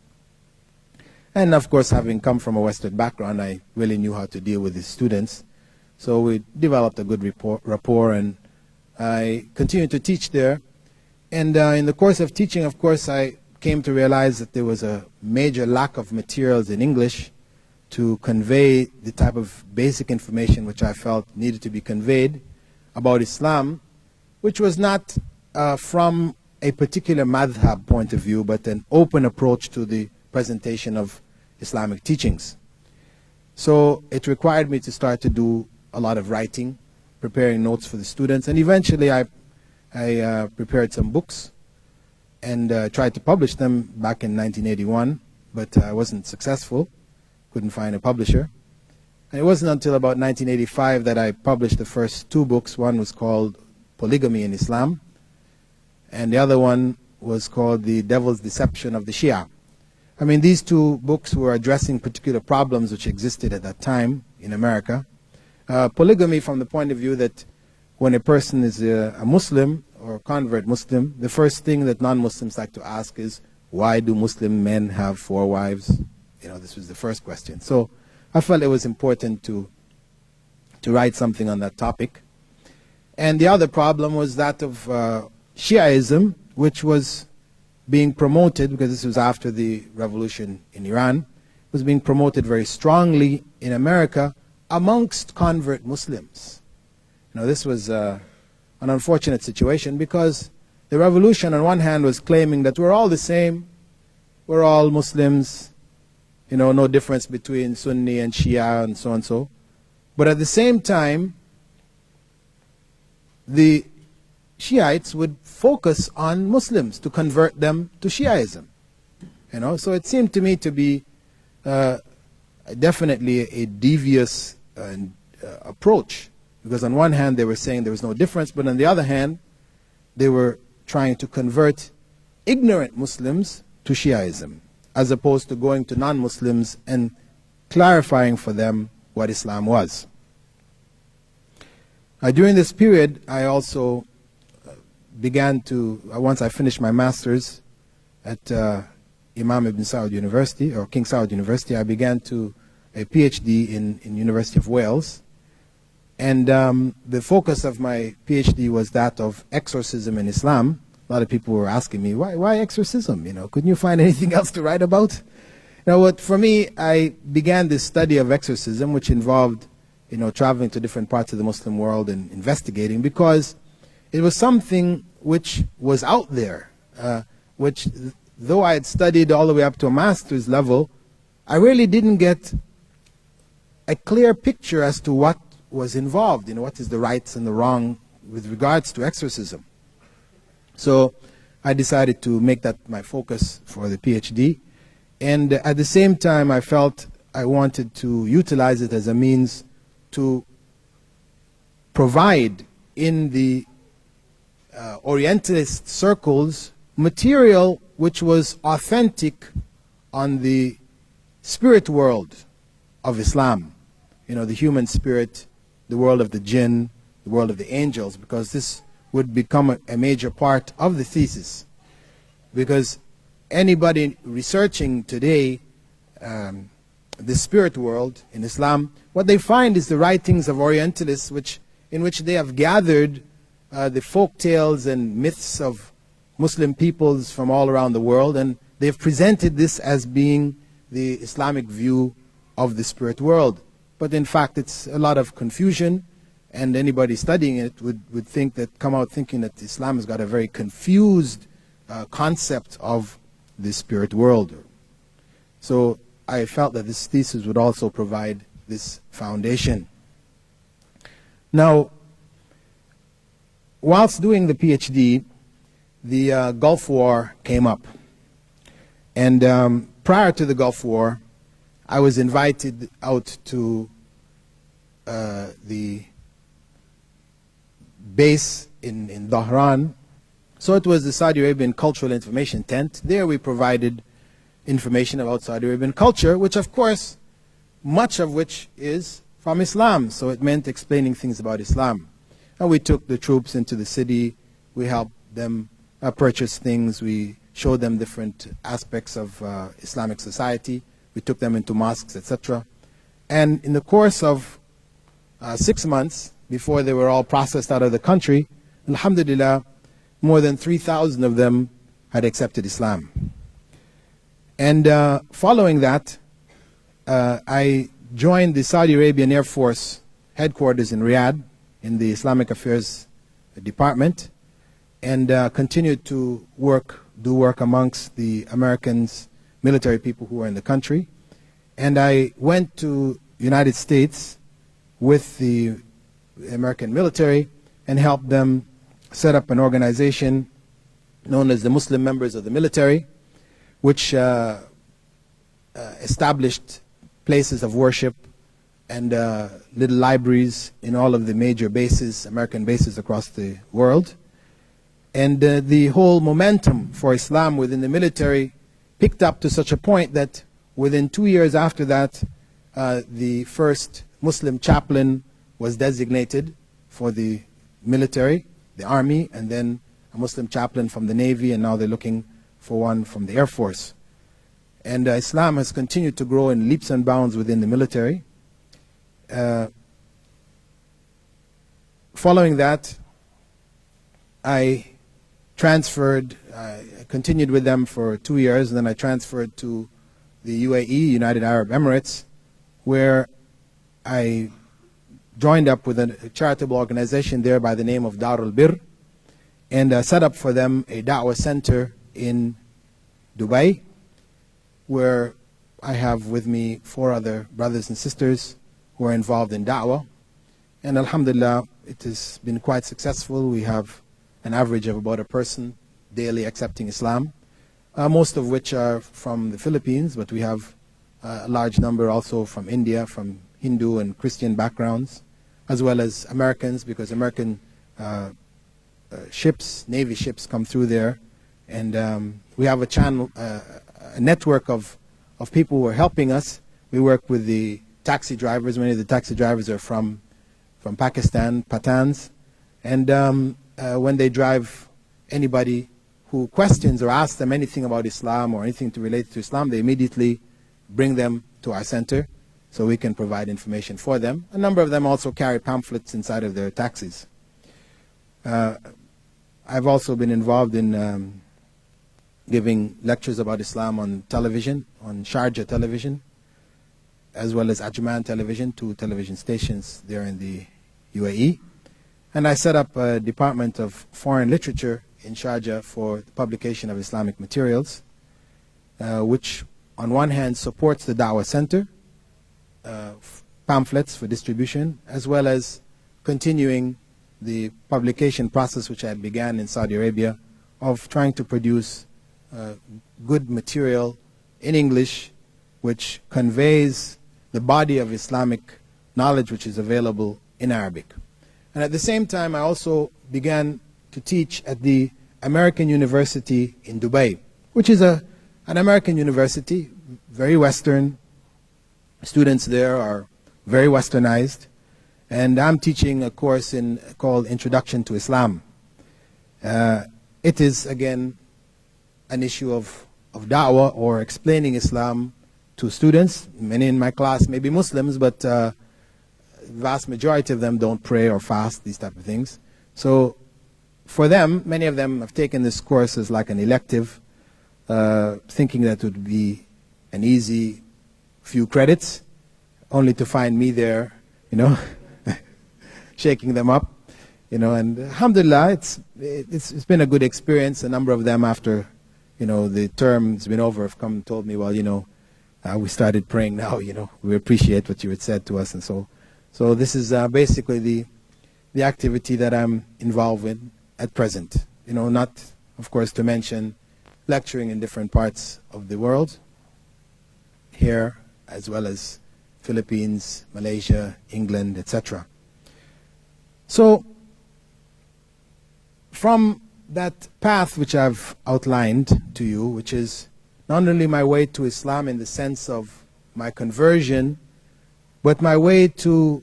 And of course, having come from a Western background, I really knew how to deal with the students. So we developed a good rapport, and I continued to teach there. And in the course of teaching, of course, I came to realize that there was a major lack of materials in English to convey the type of basic information which I felt needed to be conveyed about Islam, which was not from a particular madhab point of view, but an open approach to the presentation of Islamic teachings. So it required me to start to do a lot of writing, preparing notes for the students, and eventually I prepared some books and tried to publish them back in 1981, but I wasn't successful, couldn't find a publisher. And it wasn't until about 1985 that I published the first two books. One was called Polygamy in Islam, and the other one was called The Devil's Deception of the Shia. I mean, these two books were addressing particular problems which existed at that time in America. Polygamy from the point of view that when a person is a Muslim or a convert Muslim, the first thing that non-Muslims like to ask is, why do Muslim men have 4 wives? This was the first question. So I felt it was important to write something on that topic. And the other problem was that of Shiaism, which was being promoted, because this was after the revolution in Iran, was being promoted very strongly in America amongst convert Muslims. This was an unfortunate situation, because the revolution on one hand was claiming that we're all the same, we're all Muslims, you know, no difference between Sunni and Shia and so and so. But at the same time, the Shiites would focus on Muslims to convert them to Shiaism. You know, so it seemed to me to be definitely a devious approach, because on one hand they were saying there was no difference, but on the other hand they were trying to convert ignorant Muslims to Shiaism, as opposed to going to non-Muslims and clarifying for them what Islam was. During this period, I also began to, once I finished my master's at Imam Ibn Saud University, or King Saud University, I began to a PhD in University of Wales. And the focus of my PhD was that of exorcism in Islam. A lot of people were asking me, why exorcism? You know, couldn't you find anything else to write about? You know, for me, I began this study of exorcism, which involved, you know, traveling to different parts of the Muslim world and investigating, because it was something which was out there, which, though I had studied all the way up to a master's level, I really didn't get a clear picture as to what was involved, you know, what is the rights and the wrong with regards to exorcism. So I decided to make that my focus for the PhD. And at the same time, I felt I wanted to utilize it as a means to provide in the Orientalist circles material which was authentic on the spirit world of Islam. You know, the human spirit, the world of the jinn, the world of the angels, because this would become a major part of the thesis. Because anybody researching today the spirit world in Islam, what they find is the writings of Orientalists in which they have gathered the folk tales and myths of Muslim peoples from all around the world, and they've presented this as being the Islamic view of the spirit world. But in fact, it's a lot of confusion, and anybody studying it would think that, come out thinking that Islam has got a very confused concept of the spirit world. So I felt that this thesis would also provide this foundation. Now, whilst doing the PhD, the Gulf War came up. And prior to the Gulf War, I was invited out to the base in Dhahran. So it was the Saudi Arabian Cultural Information Tent. There we provided information about Saudi Arabian culture, which of course, much of which is from Islam. So it meant explaining things about Islam. And we took the troops into the city. We helped them purchase things. We showed them different aspects of Islamic society. We took them into mosques, etc. And in the course of 6 months, before they were all processed out of the country, alhamdulillah, more than 3,000 of them had accepted Islam. And following that, I joined the Saudi Arabian Air Force headquarters in Riyadh in the Islamic Affairs Department, and continued to do work amongst the Americans, military people who were in the country. And I went to United States with the American military and helped them set up an organization known as the Muslim Members of the Military, which established places of worship and little libraries in all of the major bases, American bases across the world. And the whole momentum for Islam within the military picked up to such a point that within 2 years after that, the first Muslim chaplain was designated for the military, the army, and then a Muslim chaplain from the Navy, and now they're looking for one from the Air Force. And Islam has continued to grow in leaps and bounds within the military. Following that, I continued with them for 2 years, and then I transferred to the UAE, United Arab Emirates, where I joined up with a charitable organization there by the name of Dar al-Bir. and set up for them a Da'wah center in Dubai, where I have with me 4 other brothers and sisters who are involved in Da'wah. And alhamdulillah, it has been quite successful. We have an average of about a person daily accepting Islam, most of which are from the Philippines, but we have a large number also from India, from Hindu and Christian backgrounds, as well as Americans, because American ships, Navy ships come through there. And we have a channel, a network of people who are helping us. We work with the taxi drivers. Many of the taxi drivers are from Pakistan, Pathans. And when they drive anybody who questions or asks them anything about Islam or anything to relate to Islam, they immediately bring them to our center so we can provide information for them. A number of them also carry pamphlets inside of their taxis. I've also been involved in giving lectures about Islam on television, on Sharjah television, as well as Ajman television, 2 television stations there in the UAE. And I set up a department of foreign literature in Sharjah for the publication of Islamic materials, which on one hand supports the Dawah Center, pamphlets for distribution, as well as continuing the publication process which I began in Saudi Arabia of trying to produce good material in English which conveys the body of Islamic knowledge which is available in Arabic. And at the same time, I also began to teach at the American University in Dubai, which is an American university, very Western. Students there are very Westernized. And I'm teaching a course called Introduction to Islam. It is, again, an issue of da'wah or explaining Islam to students. Many in my class may be Muslims, but the vast majority of them don't pray or fast, these type of things. So for them, many of them have taken this course as like an elective, thinking that it would be an easy few credits, only to find me there, you know, shaking them up, you know. And alhamdulillah, it's been a good experience. A number of them, after, you know, the term's been over, have come and told me, well, you know, we started praying now, you know, we appreciate what you had said to us. And so this is basically the activity that I'm involved in at present. You know, not, of course, to mention lecturing in different parts of the world, here as well as Philippines, Malaysia, England, etc. So from that path which I've outlined to you, which is not only my way to Islam in the sense of my conversion, but my way to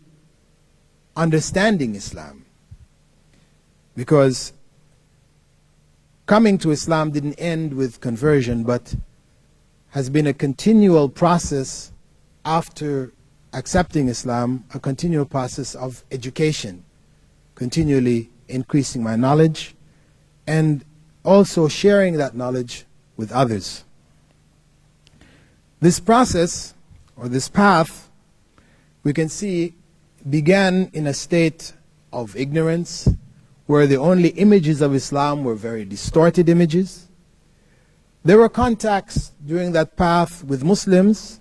understanding Islam. Because coming to Islam didn't end with conversion, but has been a continual process after accepting Islam, a continual process of education, continually increasing my knowledge and also sharing that knowledge with others. This process, or this path, we can see began in a state of ignorance, where the only images of Islam were very distorted images. There were contacts during that path with Muslims,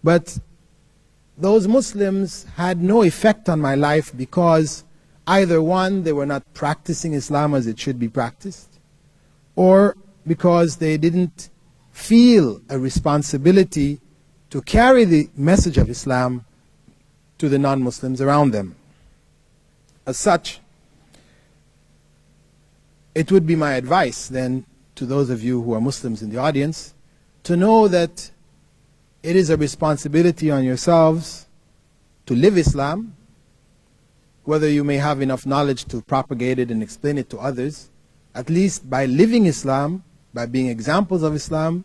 but those Muslims had no effect on my life because either one, they were not practicing Islam as it should be practiced, or because they didn't feel a responsibility to carry the message of Islam to the non-Muslims around them. As such, it would be my advice then to those of you who are Muslims in the audience to know that it is a responsibility on yourselves to live Islam, whether you may have enough knowledge to propagate it and explain it to others. At least by living Islam, by being examples of Islam,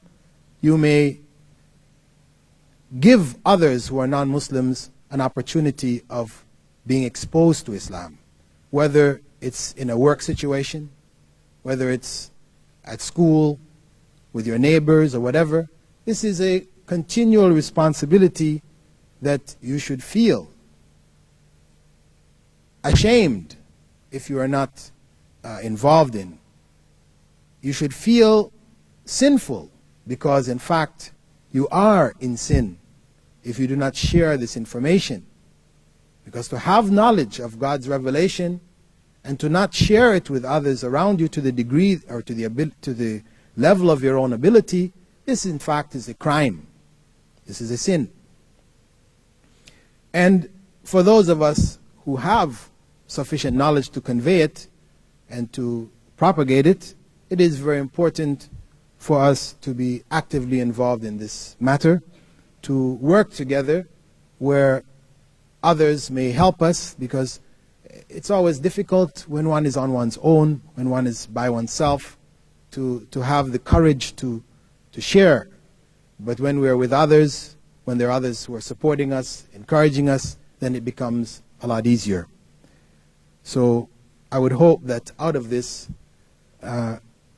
you may give others who are non-Muslims an opportunity of being exposed to Islam, whether it's in a work situation, whether it's at school, with your neighbors or whatever. This is a continual responsibility that you should feel ashamed if you are not involved in, you should feel sinful, because in fact you are in sin if you do not share this information. Because to have knowledge of God's revelation and to not share it with others around you to the degree or to the level of your own ability, this in fact is a crime. This is a sin. And for those of us who have sufficient knowledge to convey it and to propagate it, it is very important for us to be actively involved in this matter, to work together where others may help us, because it's always difficult when one is on one's own, when one is by oneself, to have the courage to share. But when we are with others, when there are others who are supporting us, encouraging us, then it becomes a lot easier. So I would hope that out of this,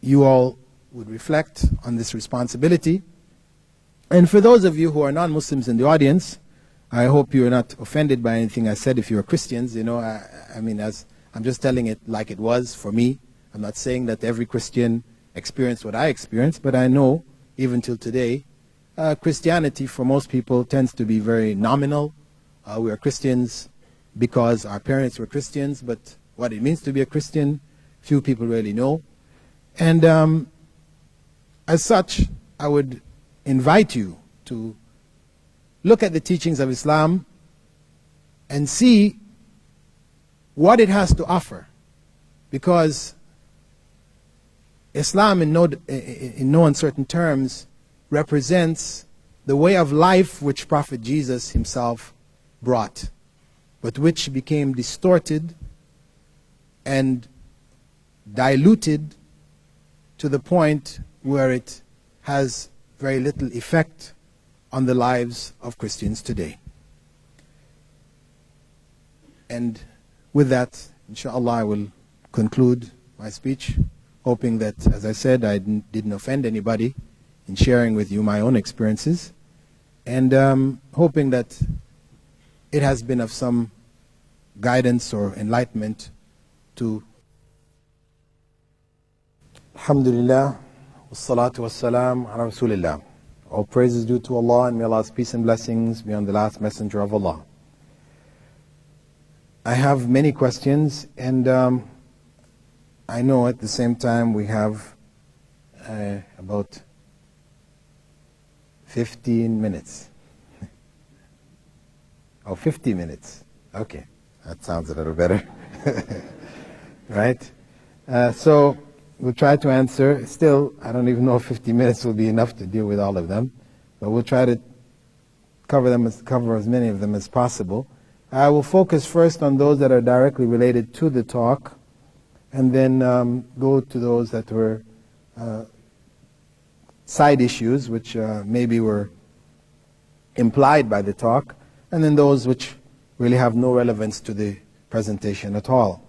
you all would reflect on this responsibility. And for those of you who are non-Muslims in the audience, I hope you're not offended by anything I said if you're Christians. You know, I mean, as I'm just telling it like it was for me. I'm not saying that every Christian experienced what I experienced, but I know, even till today, Christianity for most people tends to be very nominal. We are Christians because our parents were Christians, but what it means to be a Christian, few people really know. And as such, I would invite you to look at the teachings of Islam and see what it has to offer. Because Islam, in no uncertain terms, represents the way of life which Prophet Jesus himself brought, but which became distorted and diluted to the point where it has very little effect on the lives of Christians today. And with that, inshallah, I will conclude my speech, hoping that, as I said, I didn't offend anybody in sharing with you my own experiences, and hoping that it has been of some guidance or enlightenment to. Alhamdulillah, wassalatu wassalam ala Rasulillah. All praise is due to Allah, and may Allah's peace and blessings be on the last messenger of Allah. I have many questions, and I know at the same time we have about 15 minutes. Oh, 50 minutes. Okay, that sounds a little better. Right? So we'll try to answer. Still, I don't even know if 50 minutes will be enough to deal with all of them, but we'll try to cover as many of them as possible. I will focus first on those that are directly related to the talk, and then go to those that were side issues, which maybe were implied by the talk, and then those which really have no relevance to the presentation at all.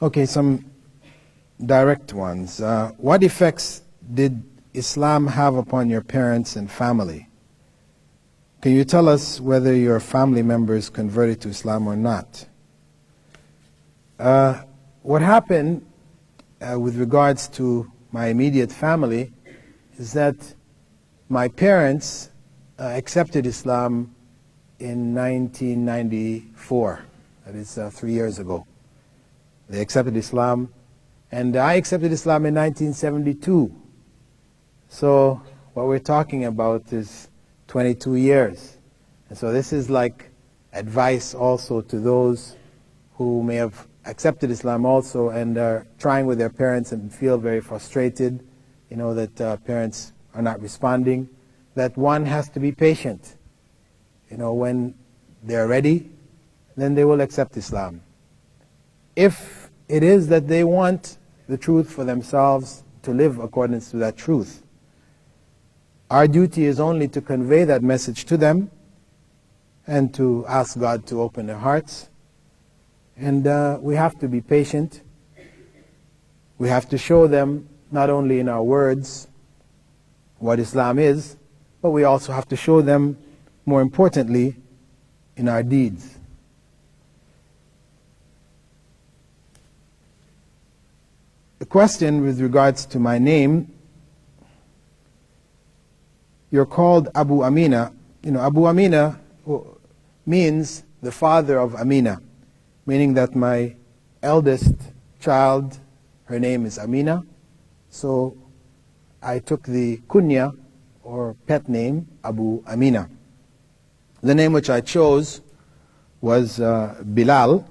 Okay, some direct ones. What effects did Islam have upon your parents and family? Can you tell us whether your family members converted to Islam or not? What happened with regards to my immediate family is that my parents accepted Islam in 1994. That is 3 years ago. They accepted Islam, and I accepted Islam in 1972. So what we're talking about is 22 years. And so this is like advice also to those who may have accepted Islam also and are trying with their parents and feel very frustrated, you know, that parents are not responding, that one has to be patient. You know, when they're ready, then they will accept Islam. If it is that they want the truth for themselves, to live according to that truth, our duty is only to convey that message to them and to ask God to open their hearts. And we have to be patient. We have to show them, not only in our words, what Islam is, but we also have to show them, more importantly, in our deeds. the question with regards to my name, you're called Abu Amina. You know, Abu Amina means the father of Amina, meaning that my eldest child, her name is Amina. So I took the kunya, or pet name, Abu Amina. The name which I chose was Bilal.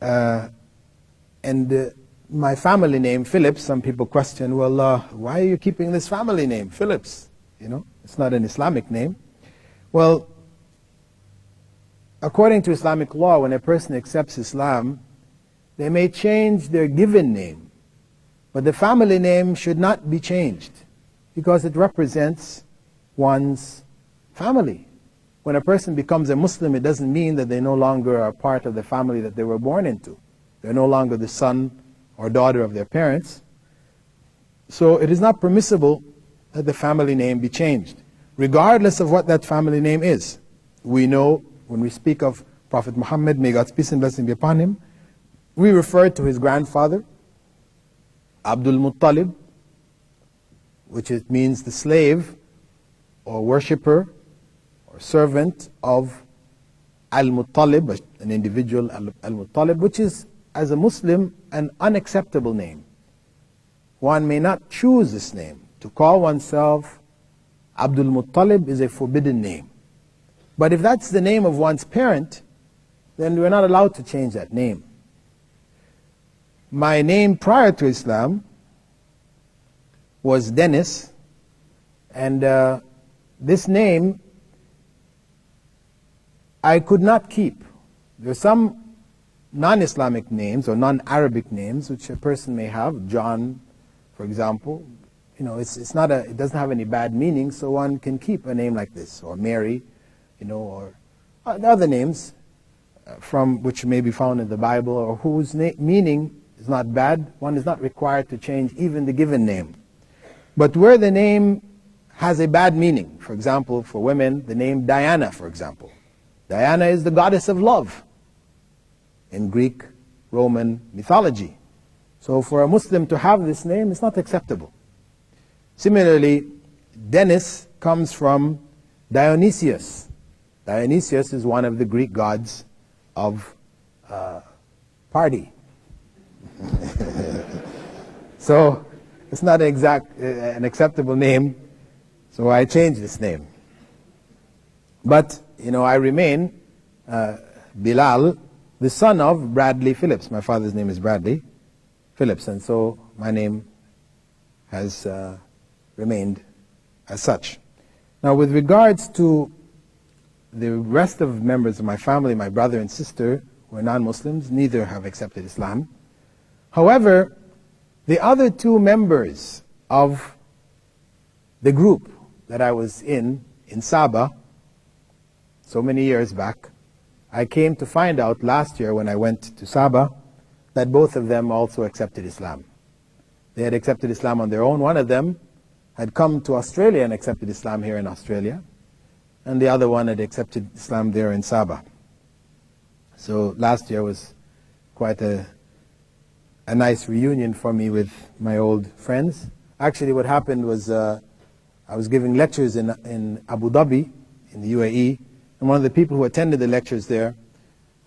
And my family name, Phillips, some people question, well, why are you keeping this family name, Phillips? You know, it's not an Islamic name. Well, according to Islamic law, when a person accepts Islam, they may change their given name, but the family name should not be changed because it represents one's family. When a person becomes a Muslim, it doesn't mean that they no longer are part of the family that they were born into. They're no longer the son or daughter of their parents. So it is not permissible that the family name be changed, regardless of what that family name is. We know when we speak of Prophet Muhammad, may God's peace and blessing be upon him, we refer to his grandfather, Abdul Muttalib, which it means the slave or worshipper or servant of Al-Muttalib, an individual Al-Muttalib, which is, as a Muslim, an unacceptable name. One may not choose this name. To call oneself Abdul Muttalib is a forbidden name. But if that's the name of one's parent, then we're not allowed to change that name. My name prior to Islam was Dennis, and this name I could not keep. There are some non-Islamic names or non-Arabic names which a person may have. John, for example, you know, it doesn't have any bad meaning, so one can keep a name like this, or Mary, you know, or other names from which may be found in the Bible, or whose meaning is not bad. One is not required to change even the given name. But where the name has a bad meaning, for example, for women, the name Diana, for example. Diana is the goddess of love in Greek, Roman mythology. So for a Muslim to have this name is not acceptable. Similarly, Dennis comes from Dionysius. Dionysius is one of the Greek gods of party. So it's not an acceptable name, so I changed this name. But, you know, I remain Bilal, the son of Bradley Phillips. My father's name is Bradley Phillips, and so my name has remained as such. Now, with regards to the rest of members of my family, my brother and sister, who are non-Muslims, neither have accepted Islam. However, the other two members of the group that I was in Sabah, so many years back, I came to find out last year when I went to Sabah that both of them also accepted Islam. They had accepted Islam on their own. One of them had come to Australia and accepted Islam here in Australia, and the other one had accepted Islam there in Sabah. So last year was quite a nice reunion for me with my old friends. Actually, what happened was I was giving lectures in Abu Dhabi, in the UAE, and one of the people who attended the lectures there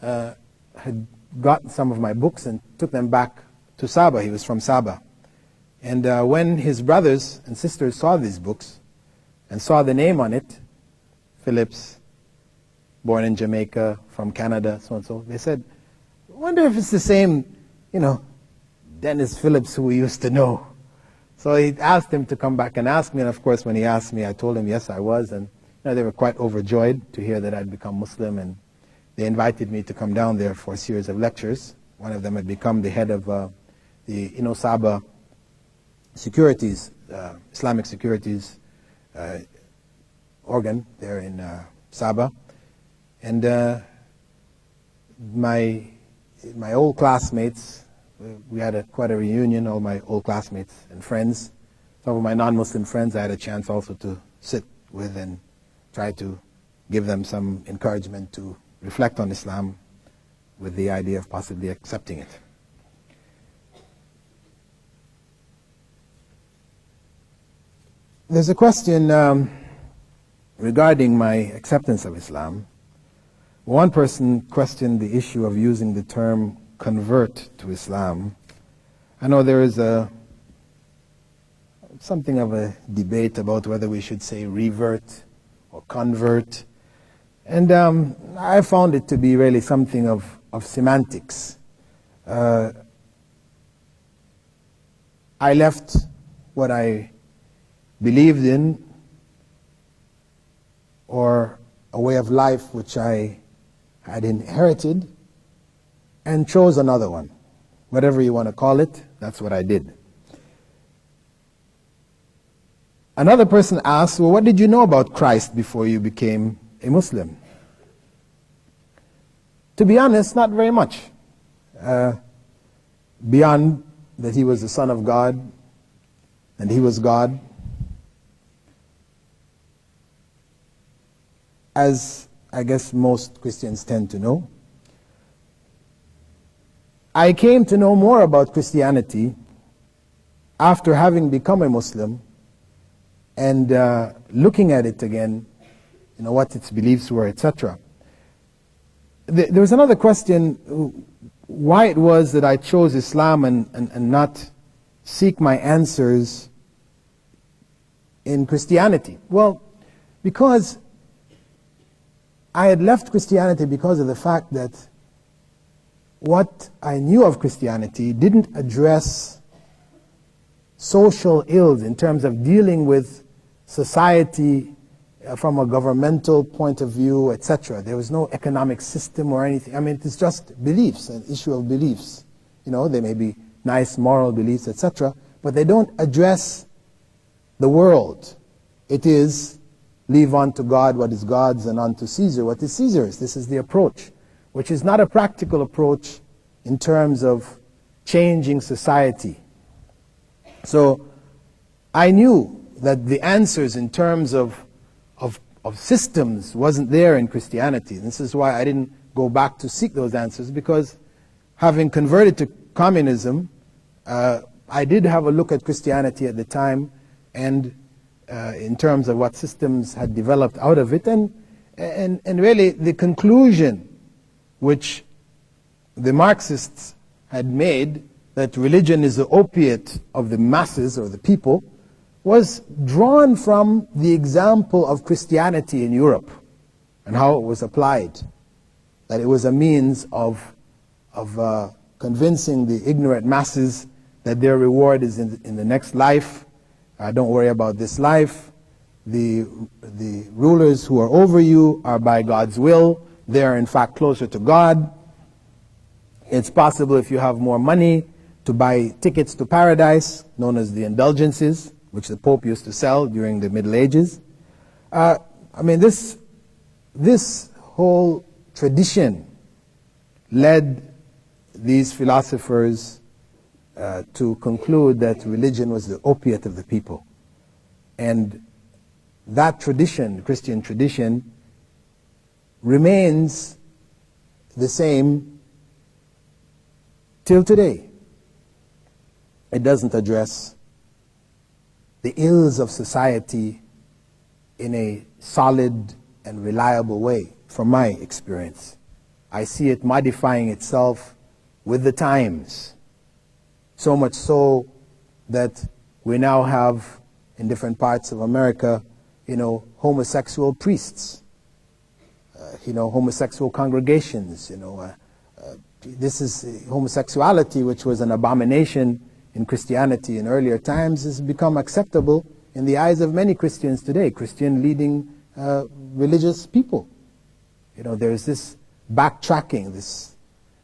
had gotten some of my books and took them back to Sabah. He was from Sabah. And when his brothers and sisters saw these books and saw the name on it, Phillips, born in Jamaica, from Canada, so and so, they said, I wonder if it's the same, you know, Dennis Phillips who we used to know. So he asked him to come back and ask me, and of course when he asked me, I told him yes, I was, and you know, they were quite overjoyed to hear that I'd become Muslim, and they invited me to come down there for a series of lectures. One of them had become the head of the Sabah securities, Islamic securities organ there in Sabah. And my old classmates, we had quite a reunion, all my old classmates and friends. Some of my non-Muslim friends I had a chance also to sit with and try to give them some encouragement to reflect on Islam with the idea of possibly accepting it. There's a question regarding my acceptance of Islam. One person questioned the issue of using the term convert to Islam. I know there is something of a debate about whether we should say revert or convert. And I found it to be really something of semantics. I left what I believed in, or a way of life which I had inherited, and chose another one. Whatever you want to call it, that's what I did. Another person asked, well, what did you know about Christ before you became a Muslim? To be honest, not very much. Beyond that he was the Son of God, and he was God. As I guess most Christians tend to know. I came to know more about Christianity after having become a Muslim and looking at it again, what its beliefs were, etc. There was another question, why it was that I chose Islam and not seek my answers in Christianity. Well, because I had left Christianity because of the fact that what I knew of Christianity didn't address social ills in terms of dealing with society from a governmental point of view, etc. There was no economic system or anything. I mean, it's just beliefs, an issue of beliefs. They may be nice moral beliefs, etc., but they don't address the world. It is leave unto God what is God's and unto Caesar what is Caesar's. This is the approach, which is not a practical approach in terms of changing society. So I knew that the answers in terms of systems wasn't there in Christianity. And this is why I didn't go back to seek those answers, because having converted to communism, I did have a look at Christianity at the time, and in terms of what systems had developed out of it, and really the conclusion which the Marxists had made, that religion is the opiate of the masses or the people, was drawn from the example of Christianity in Europe and how it was applied. That it was a means of convincing the ignorant masses that their reward is in the next life. Don't worry about this life. The rulers who are over you are by God's will. They are in fact closer to God. It's possible, if you have more money, to buy tickets to paradise, known as the indulgences, which the Pope used to sell during the Middle Ages. I mean, this whole tradition led these philosophers to conclude that religion was the opiate of the people. And that tradition, the Christian tradition, remains the same till today. It doesn't address the ills of society in a solid and reliable way, from my experience. I see it modifying itself with the times. So much so that we now have, in different parts of America, homosexual priests, homosexual congregations, this is homosexuality, which was an abomination in Christianity in earlier times, has become acceptable in the eyes of many Christians today, Christian leading religious people. There's this backtracking,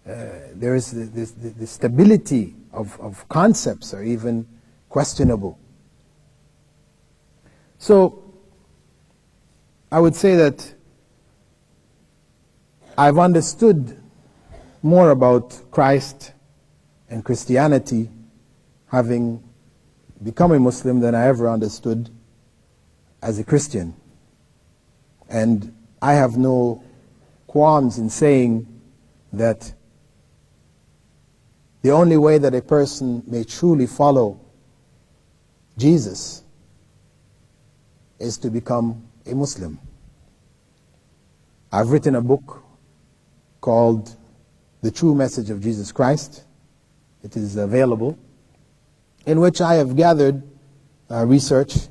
there is the stability of concepts are even questionable. So I would say that I've understood more about Christ and Christianity having become a Muslim than I ever understood as a Christian. And I have no qualms in saying that the only way that a person may truly follow Jesus is to become a Muslim. I've written a book called The True Message of Jesus Christ. It is available, in which I have gathered research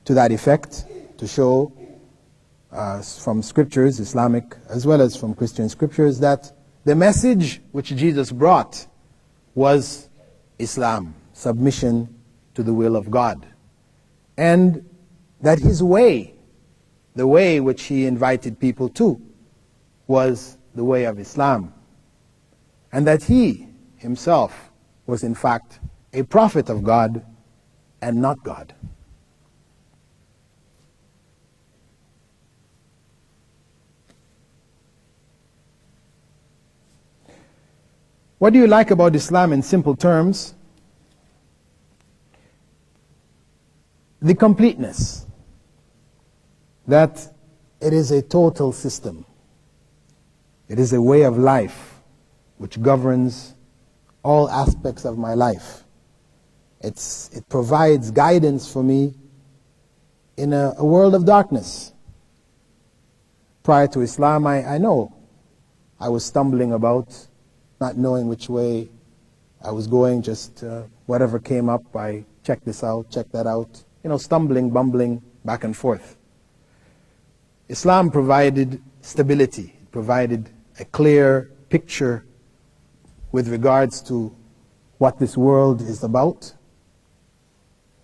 to that effect, to show from scriptures, Islamic as well as from Christian scriptures, that the message which Jesus brought was Islam, submission to the will of God. And that his way, the way which he invited people to, was the way of Islam. And that he himself was in fact a prophet of God and not God. What do you like about Islam in simple terms? The completeness. That it is a total system. It is a way of life which governs all aspects of my life. It provides guidance for me in a world of darkness. Prior to Islam, I know I was stumbling about, not knowing which way I was going, just whatever came up, I checked this out, checked that out, stumbling, bumbling back and forth. Islam provided stability, it provided a clear picture with regards to what this world is about,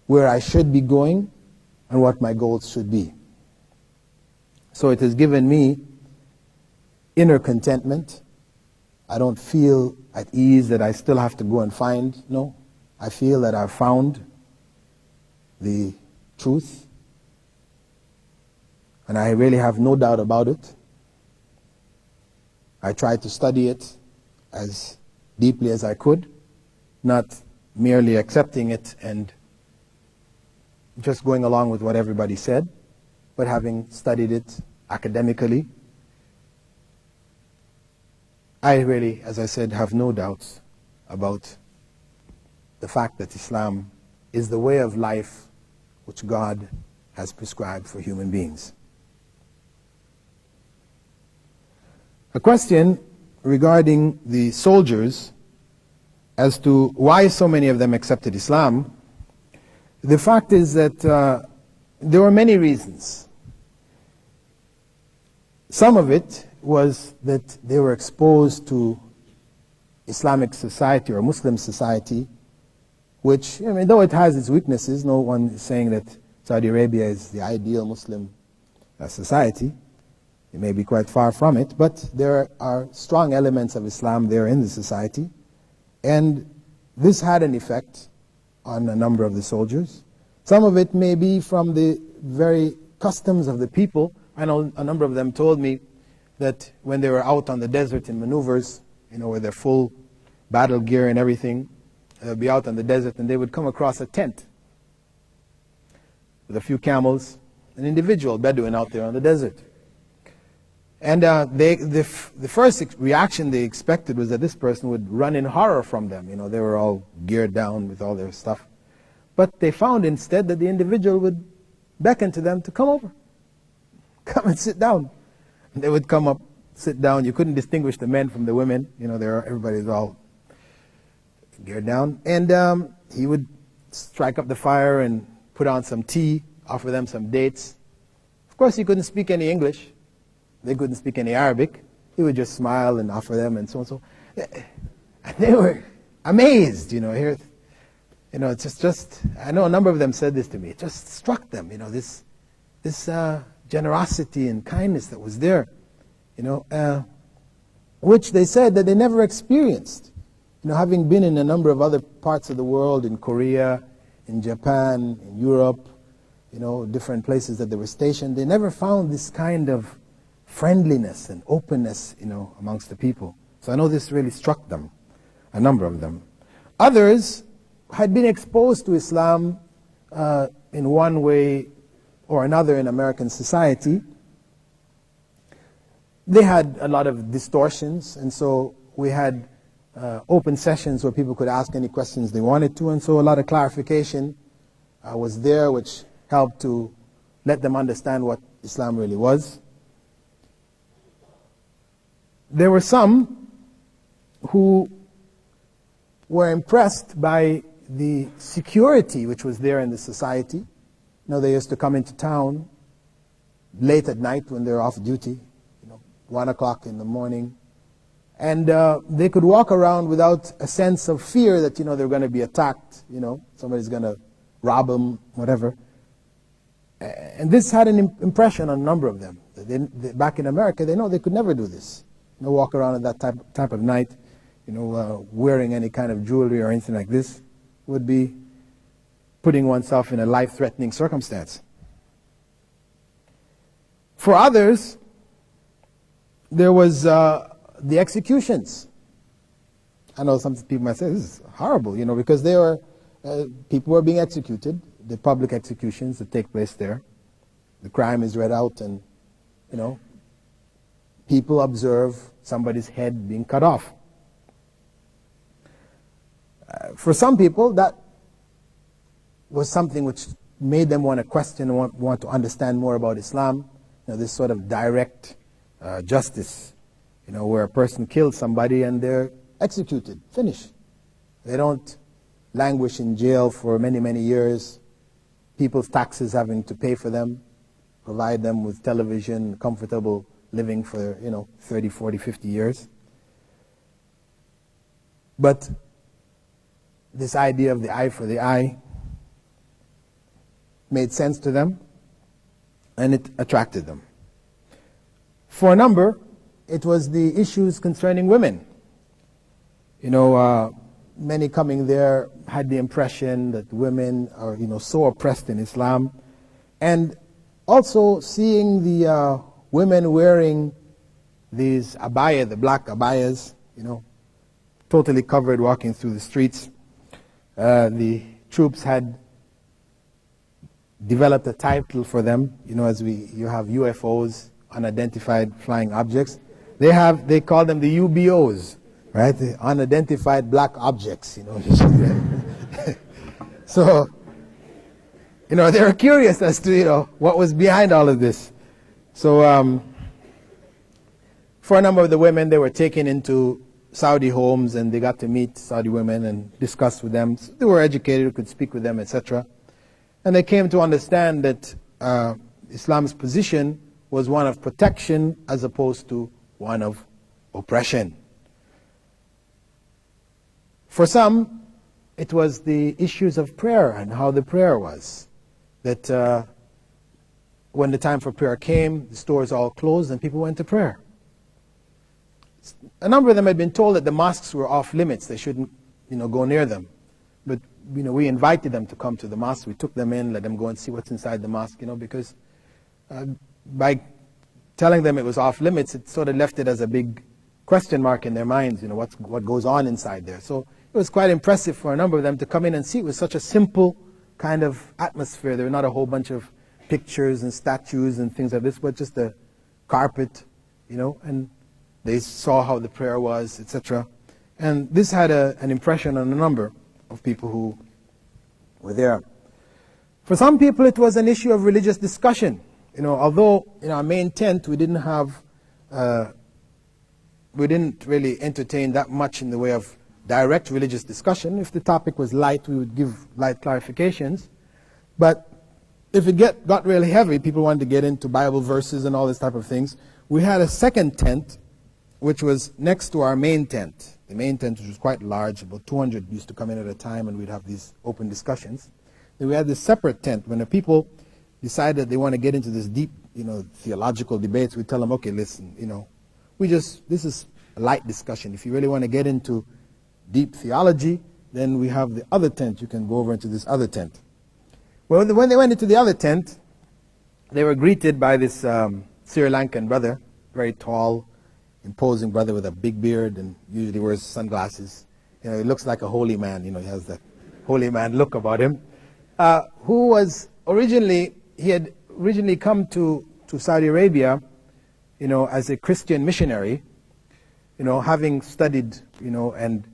where I should be going, and what my goals should be. So it has given me inner contentment. I don't feel at ease that I still have to go and find. No, I feel that I've found the truth, and I really have no doubt about it. I tried to study it as deeply as I could, not merely accepting it and just going along with what everybody said, but having studied it academically. I really, as I said, have no doubts about the fact that Islam is the way of life which God has prescribed for human beings. A question regarding the soldiers as to why so many of them accepted Islam. The fact is that there were many reasons. Some of it was that they were exposed to Islamic society or Muslim society, which, though it has its weaknesses, no one is saying that Saudi Arabia is the ideal Muslim society. It may be quite far from it, but there are strong elements of Islam there in the society. And this had an effect on a number of the soldiers. Some of it may be from the very customs of the people. I know a number of them told me that when they were out on the desert in maneuvers, with their full battle gear and everything, they'd be out on the desert and they would come across a tent with a few camels, an individual Bedouin out there on the desert. And the first reaction they expected was that this person would run in horror from them. They were all geared down with all their stuff. But they found instead that the individual would beckon to them to come over. Come and sit down. And they would come up, sit down. You couldn't distinguish the men from the women. Everybody's all geared down. And he would strike up the fire and put on some tea, offer them some dates. Of course, he couldn't speak any English. They couldn't speak any Arabic. He would just smile and offer them and so and so. And they were amazed, Here, it's just. I know a number of them said this to me. It just struck them, this generosity and kindness that was there, which they said that they never experienced. Having been in a number of other parts of the world, in Korea, in Japan, in Europe, different places that they were stationed, they never found this kind of friendliness and openness, amongst the people. So I know this really struck them, a number of them. Others had been exposed to Islam in one way or another in American society. They had a lot of distortions, and so we had open sessions where people could ask any questions they wanted to, and so a lot of clarification was there, which helped to let them understand what Islam really was. There were some who were impressed by the security which was there in the society. You know, they used to come into town late at night when they're off duty, 1 o'clock in the morning, and they could walk around without a sense of fear that, they're going to be attacked, somebody's going to rob them, whatever. And this had an impression on a number of them. Back in America, they know they could never do this. Walk around at that type of night, wearing any kind of jewelry or anything like this would be putting oneself in a life-threatening circumstance. For others, there was the executions. I know some people might say, this is horrible, because people were being executed, the public executions that take place there. The crime is read out and, people observe somebody's head being cut off. For some people, that was something which made them want to question and want to understand more about Islam. This sort of direct justice, where a person kills somebody and they're executed, finished. They don't languish in jail for many, many years. People's taxes having to pay for them, provide them with television, comfortable living for 30, 40, 50 years. But this idea of the eye for the eye made sense to them, and it attracted them. For a number, it was the issues concerning women. Many coming there had the impression that women are so oppressed in Islam, and also seeing the women wearing these abaya, the black abayas, totally covered, walking through the streets. The troops had developed a title for them, as you have UFOs, unidentified flying objects. They call them the UBOs, right? The unidentified black objects, So, they were curious as to, what was behind all of this. So, for a number of the women, they were taken into Saudi homes and they got to meet Saudi women and discuss with them. So they were educated, could speak with them, etc. And they came to understand that Islam's position was one of protection as opposed to one of oppression. For some, it was the issues of prayer and how the prayer was. That when the time for prayer came, the stores all closed and people went to prayer. A number of them had been told that the mosques were off limits. They shouldn't, go near them. But, we invited them to come to the mosque. We took them in, let them go and see what's inside the mosque, because by telling them it was off limits, it sort of left it as a big question mark in their minds, what goes on inside there. So it was quite impressive for a number of them to come in and see. It was such a simple kind of atmosphere. There were not a whole bunch of pictures and statues and things like this, but just a carpet, and they saw how the prayer was, etc. And this had an impression on a number of people who were there. For some people, it was an issue of religious discussion. Although in our main tent we didn't really entertain that much in the way of direct religious discussion. If the topic was light, we would give light clarifications. But if it got really heavy, people wanted to get into Bible verses and all this type of things. We had a second tent, which was next to our main tent. The main tent, which was quite large, about 200 used to come in at a time, and we'd have these open discussions. Then we had this separate tent. When the people decided they want to get into this deep, theological debates, we tell them, okay, listen, this is a light discussion. If you really want to get into deep theology, then we have the other tent. You can go over into this other tent. Well, when they went into the other tent, they were greeted by this Sri Lankan brother, very tall, imposing brother with a big beard and usually wears sunglasses. He looks like a holy man. He has that holy man look about him. Who was he had originally come to Saudi Arabia, as a Christian missionary, having studied, and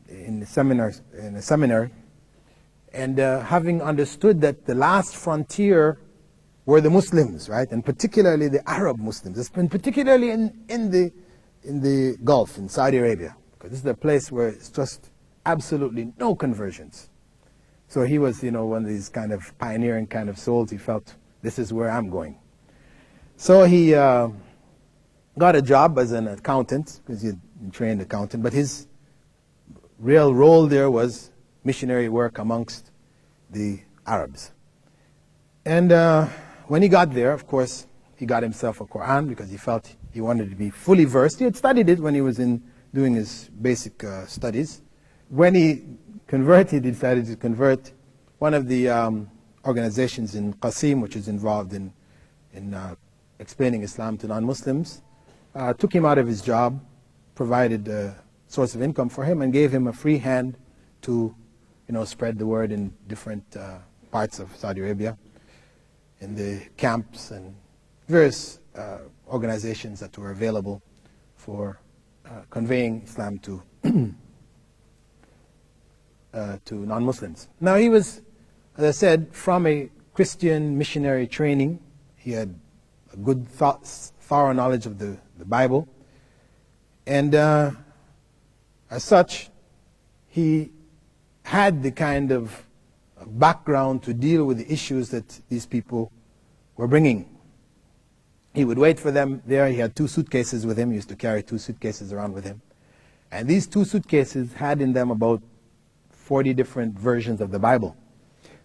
in a seminary, and having understood that the last frontier were the Muslims, right? And particularly the Arab Muslims, and particularly in the Gulf, in Saudi Arabia, because this is a place where it's just absolutely no conversions. So he was, one of these kind of pioneering kind of souls. He felt, this is where I'm going. So he got a job as an accountant, because he had been trained accountant, but his real role there was missionary work amongst the Arabs. And when he got there, of course, he got himself a Quran because he felt he wanted to be fully versed. He had studied it when he was doing his basic studies. When he converted, he decided to convert. One of the organizations in Qasim, which is involved in explaining Islam to non-Muslims, took him out of his job, provided a source of income for him, and gave him a free hand to spread the word in different parts of Saudi Arabia, in the camps and various organizations that were available for conveying Islam to non-Muslims. Now he was, as I said, from a Christian missionary training. He had a good thorough knowledge of the Bible, and as such, he had the kind of background to deal with the issues that these people were bringing. He would wait for them there. He had 2 suitcases with him. He used to carry 2 suitcases around with him. And these 2 suitcases had in them about 40 different versions of the Bible.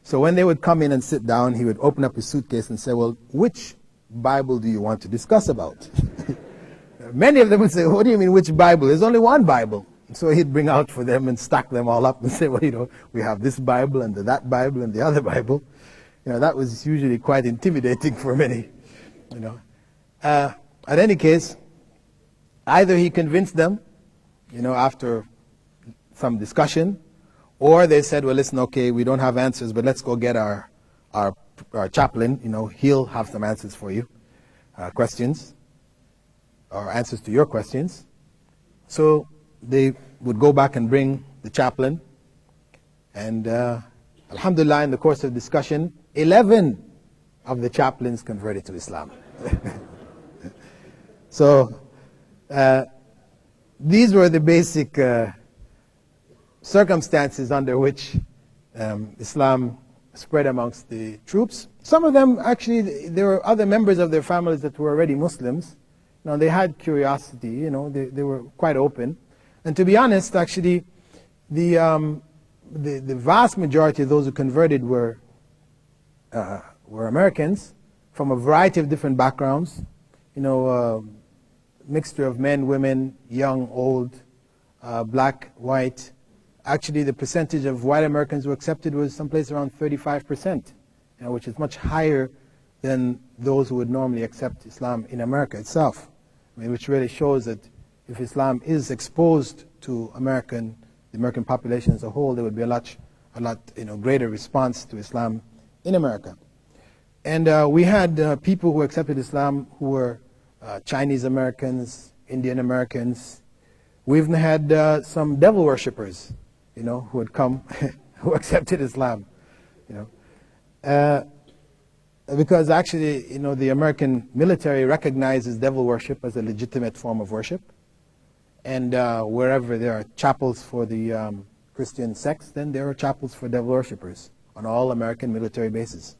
So when they would come in and sit down, he would open up his suitcase and say, well, which Bible do you want to discuss about? Many of them would say, what do you mean, which Bible? There's only one Bible. So he'd bring out for them and stack them all up and say, well, we have this Bible and that Bible and the other Bible. That was usually quite intimidating for many. At any case, either he convinced them, after some discussion, or they said, well, listen, okay, we don't have answers, but let's go get our chaplain. He'll have some answers for you, questions, or answers to your questions. So they would go back and bring the chaplain, and alhamdulillah, in the course of discussion, 11 of the chaplains converted to Islam. So these were the basic circumstances under which Islam spread amongst the troops. Some of them, actually, there were other members of their families that were already Muslims. They had curiosity, they were quite open. And to be honest, actually, the vast majority of those who converted were Americans from a variety of different backgrounds, mixture of men, women, young, old, black, white. Actually, the percentage of white Americans who accepted was someplace around 35%, which is much higher than those who would normally accept Islam in America itself. Which really shows that if Islam is exposed to the American population as a whole, there would be a lot greater response to Islam in America. And we had people who accepted Islam who were Chinese Americans, Indian Americans. We even had some devil worshippers, who had come, who accepted Islam, because actually, the American military recognizes devil worship as a legitimate form of worship. And wherever there are chapels for the Christian sects, then there are chapels for devil worshippers on all American military bases.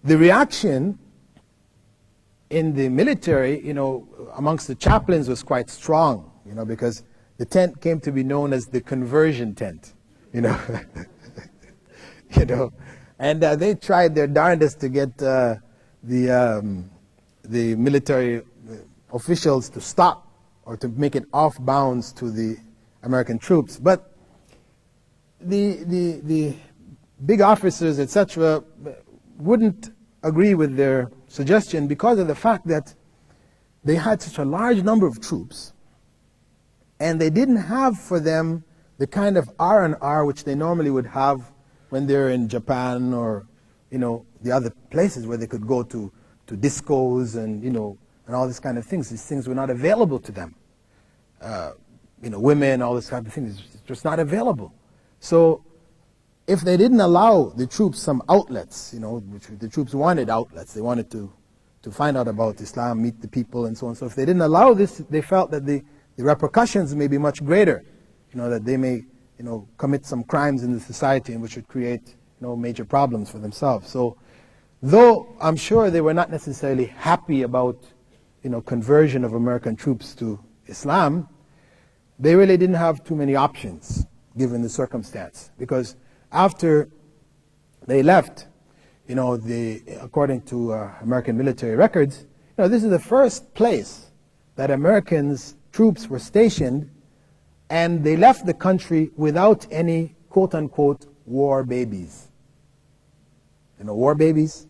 The reaction in the military, amongst the chaplains was quite strong, because the tent came to be known as the conversion tent, And they tried their darndest to get the military officials to stop or to make it off bounds to the American troops. But the big officers, etc., wouldn't agree with their suggestion because of the fact that they had such a large number of troops, and they didn't have for them the kind of R&R which they normally would have when they're in Japan or, the other places where they could go to discos and, and all this kind of things. These things were not available to them. Women, all this kind of things, it's just not available. So if they didn't allow the troops some outlets, which the troops wanted outlets, they wanted to find out about Islam, meet the people, and so on. So if they didn't allow this, they felt that the repercussions may be much greater, that they may, commit some crimes in the society, and which would create, major problems for themselves. So, though I'm sure they were not necessarily happy about, conversion of American troops to Islam, they really didn't have too many options given the circumstance, because after they left, according to American military records, this is the first place that Americans troops were stationed, and they left the country without any quote-unquote war babies. War babies.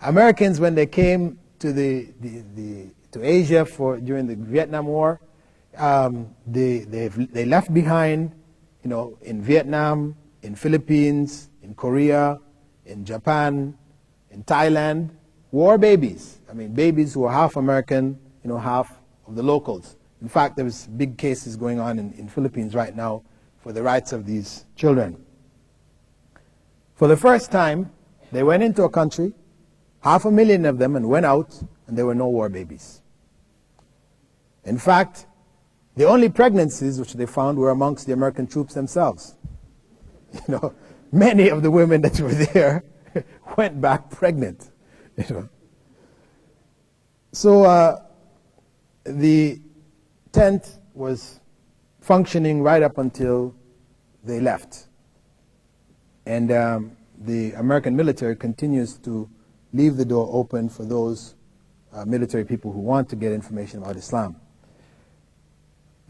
Americans, when they came to to Asia during the Vietnam War, they left behind, in Vietnam, in Philippines, in Korea, in Japan, in Thailand, war babies. I mean, babies who are half American, half of the locals. In fact, there's big cases going on in Philippines right now for the rights of these children. For the first time, they went into a country, 500,000 of them, and went out, and there were no war babies. In fact, the only pregnancies which they found were amongst the American troops themselves. Many of the women that were there went back pregnant. So the tent was functioning right up until they left. And the American military continues to leave the door open for those military people who want to get information about Islam.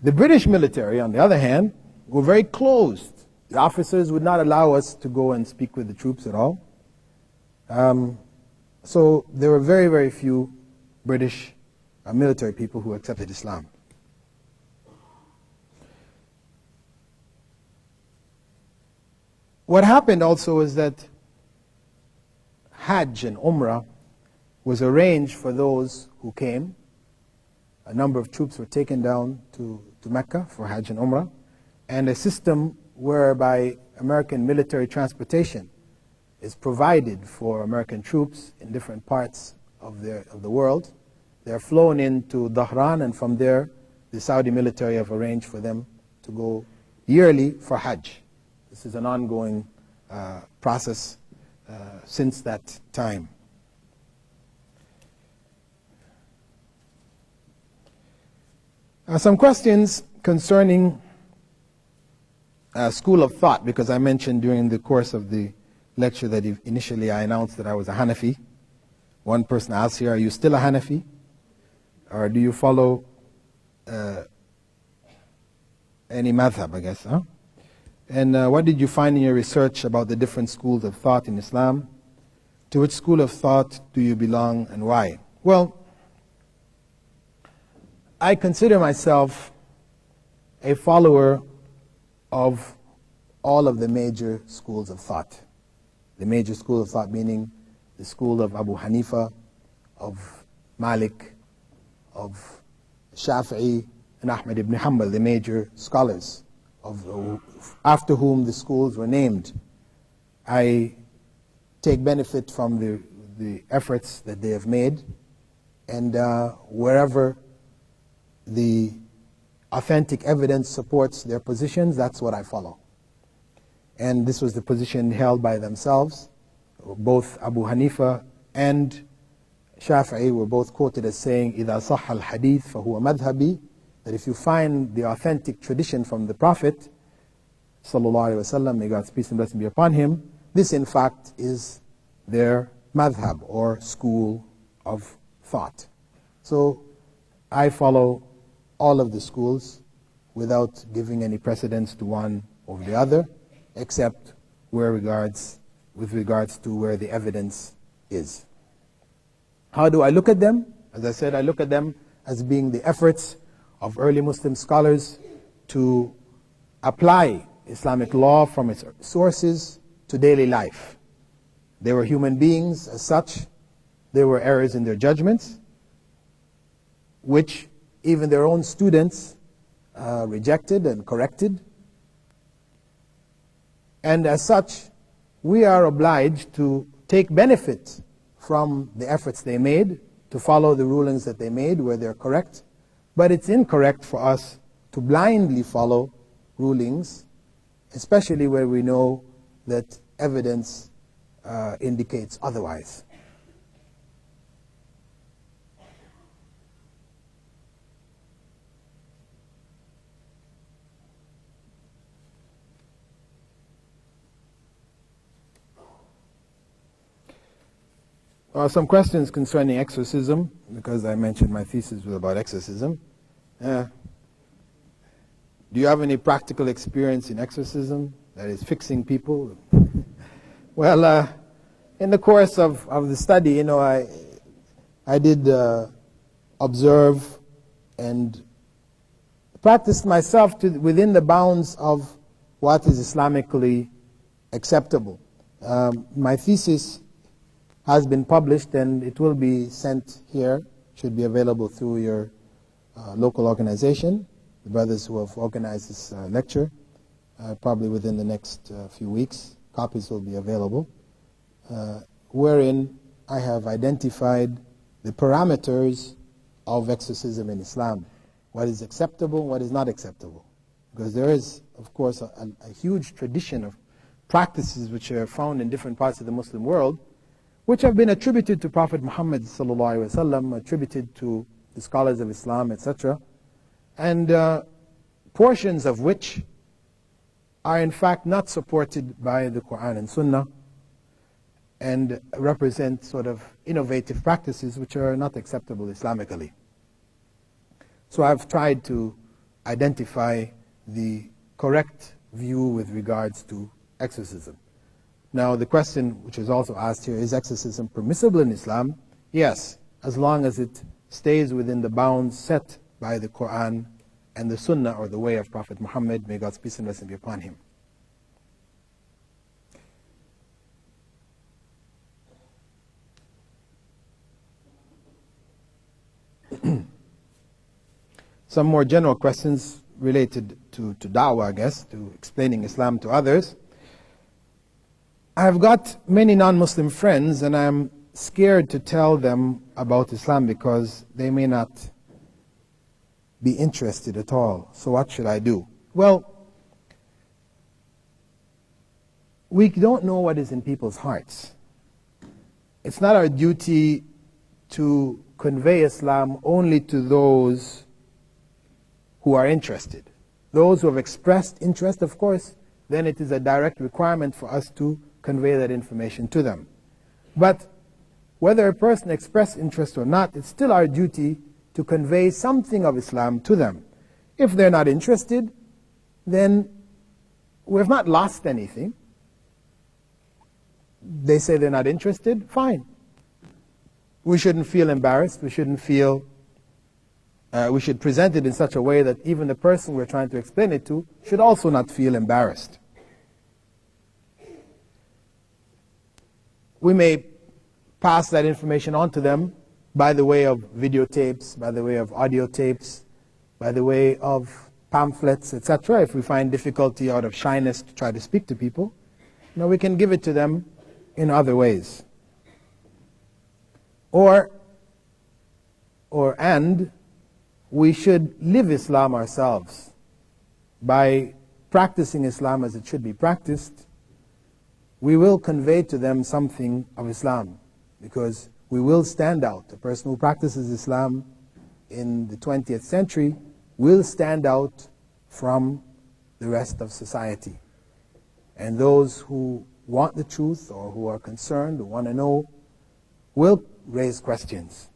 The British military, on the other hand, were very closed. The officers would not allow us to go and speak with the troops at all. So there were very, very few British military people who accepted Islam. What happened also is that Hajj and Umrah was arranged for those who came. A number of troops were taken down to Mecca for Hajj and Umrah, and a system whereby American military transportation is provided for American troops in different parts of the world. They're flown into Dhahran, and from there the Saudi military have arranged for them to go yearly for Hajj. This is an ongoing process since that time. Some questions concerning school of thought, because I mentioned during the course of the lecture that initially I announced that I was a Hanafi. One person asked here, are you still a Hanafi? Or do you follow any madhab, I guess, huh? And what did you find in your research about the different schools of thought in Islam? To which school of thought do you belong, and why? Well, I consider myself a follower of all of the major schools of thought. The major school of thought meaning the school of Abu Hanifa, of Malik, of Shafi'i, and Ahmad ibn Hanbal, the major scholars after whom the schools were named. I take benefit from the efforts that they have made, and wherever the authentic evidence supports their positions, that's what I follow. And this was the position held by themselves. Both Abu Hanifa and Shafi'i were both quoted as saying, إِذَا صَحَّ الْحَدِيث فَهُوَ مَذْهَبِي, that if you find the authentic tradition from the Prophet, sallallahu alaihi wasallam, may God's peace and blessing be upon him, this in fact is their madhab, or school of thought. So I follow all of the schools without giving any precedence to one over the other, except with regards to where the evidence is. How do I look at them? As I said, I look at them as being the efforts of early Muslim scholars to apply Islamic law from its sources to daily life. They were human beings as such. There were errors in their judgments, which even their own students rejected and corrected. And as such, we are obliged to take benefit from the efforts they made, to follow the rulings that they made where they're correct. But it's incorrect for us to blindly follow rulings, especially where we know that evidence indicates otherwise. Some questions concerning exorcism, because I mentioned my thesis was about exorcism. Do you have any practical experience in exorcism, that is fixing people? Well, in the course of the study, you know, I did observe and practice myself within the bounds of what is Islamically acceptable. My thesis has been published and it will be sent here, should be available through your local organization, the brothers who have organized this lecture, probably within the next few weeks. Copies will be available, wherein I have identified the parameters of exorcism in Islam, what is acceptable, what is not acceptable. Because there is, of course, a huge tradition of practices which are found in different parts of the Muslim world, which have been attributed to Prophet Muhammad ﷺ, attributed to the scholars of Islam, etc., and portions of which are in fact not supported by the Quran and Sunnah, and represent sort of innovative practices which are not acceptable Islamically. So I've tried to identify the correct view with regards to exorcism. Now, the question which is also asked here, is exorcism permissible in Islam? Yes, as long as it stays within the bounds set by the Quran and the Sunnah, or the way of Prophet Muhammad, may God's peace and blessing be upon him. Some more general questions related to da'wah, I guess, to explaining Islam to others. I've got many non-Muslim friends, and I'm scared to tell them about Islam because they may not be interested at all. So what should I do? Well, we don't know what is in people's hearts. It's not our duty to convey Islam only to those who are interested. Those who have expressed interest, of course, then it is a direct requirement for us to convey that information to them. But whether a person expressed interest or not, it's still our duty to convey something of Islam to them. If they're not interested, then we've not lost anything. They say they're not interested, fine. We shouldn't feel embarrassed. We shouldn't feel, we should present it in such a way that even the person we're trying to explain it to should also not feel embarrassed. We may pass that information on to them by the way of videotapes, by the way of audio tapes, by the way of pamphlets, etc. If we find difficulty out of shyness to try to speak to people, we can give it to them in other ways. And we should live Islam ourselves by practicing Islam as it should be practiced. We will convey to them something of Islam, because we will stand out. A person who practices Islam in the 20th century will stand out from the rest of society. And those who want the truth, or who are concerned, who want to know, will raise questions.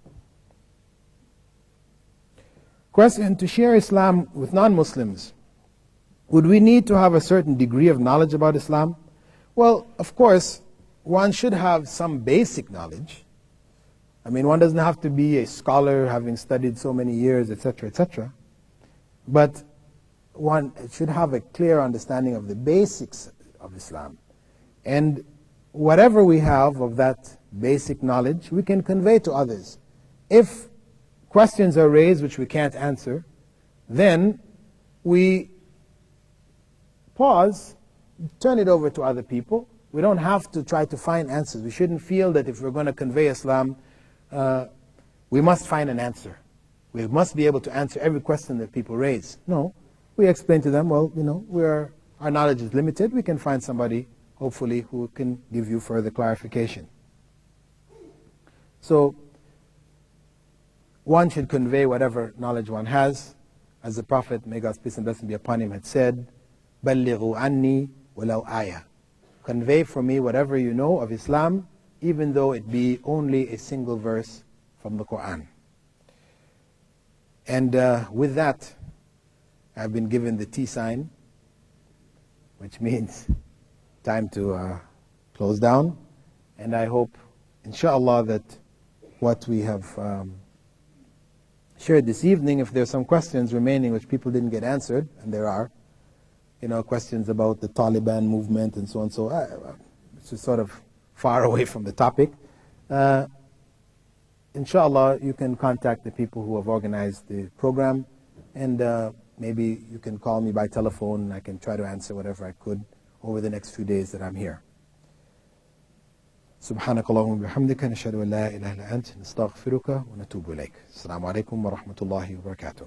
Question: to share Islam with non-Muslims, would we need to have a certain degree of knowledge about Islam? Well, of course, one should have some basic knowledge. I mean, one doesn't have to be a scholar having studied so many years, etc., etc. But one should have a clear understanding of the basics of Islam. And whatever we have of that basic knowledge, we can convey to others. If questions are raised which we can't answer, then we pause turn it over to other people. We don't have to try to find answers. We shouldn't feel that if we're going to convey Islam, we must find an answer. We must be able to answer every question that people raise. No, we explain to them, well, our knowledge is limited. We can find somebody, hopefully, who can give you further clarification. So, one should convey whatever knowledge one has. As the Prophet, may God's peace and blessing be upon him, had said, بَلِّغُوا عَنِّي وَلَوْ آيَةً. Convey for me whatever you know of Islam, even though it be only a single verse from the Quran. And with that, I've been given the T sign, which means time to close down. And I hope, inshallah, that what we have shared this evening, if there's some questions remaining which people didn't get answered, and there are, questions about the Taliban movement and so on, it's just sort of far away from the topic. Inshallah, you can contact the people who have organized the program, and maybe you can call me by telephone, and I can try to answer whatever I could over the next few days that I'm here. سبحانك اللهم وبحمدك نشهد أن لا إله إلا أنت نستغفرك ونتوب إليك. السلام عليكم ورحمة الله وبركاته.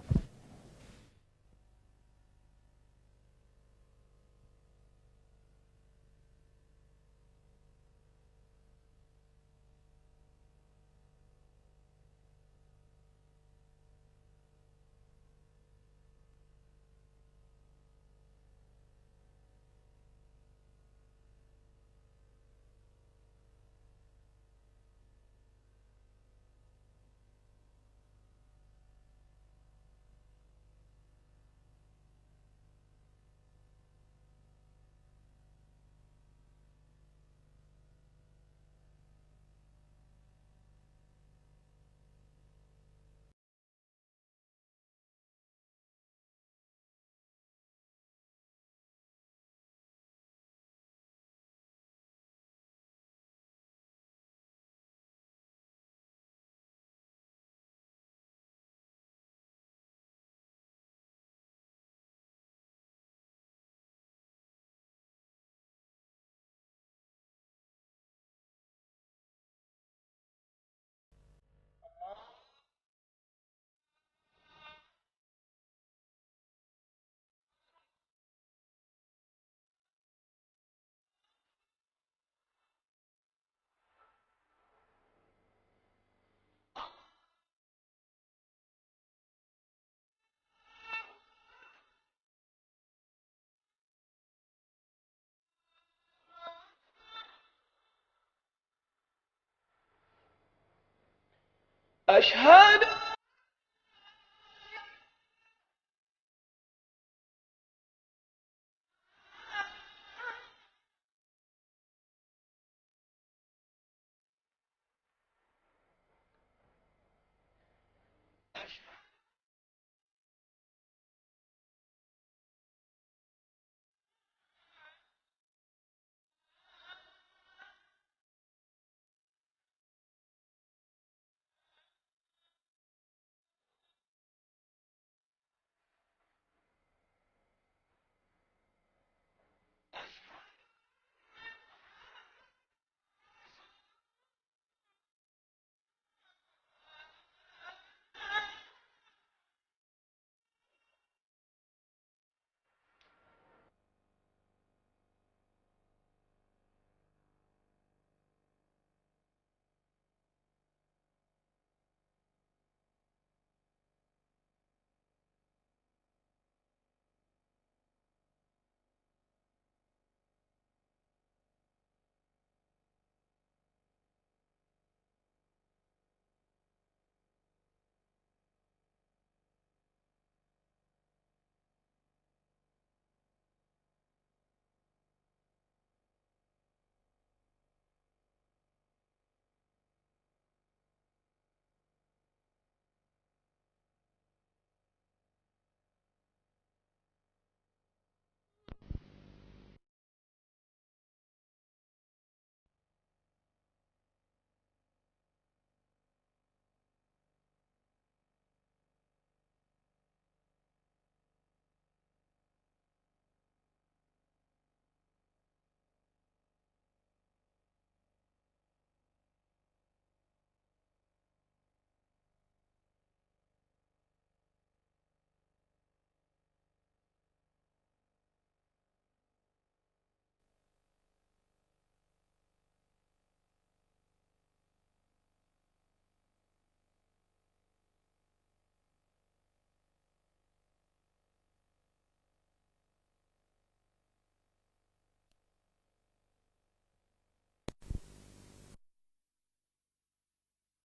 أشهد أشهد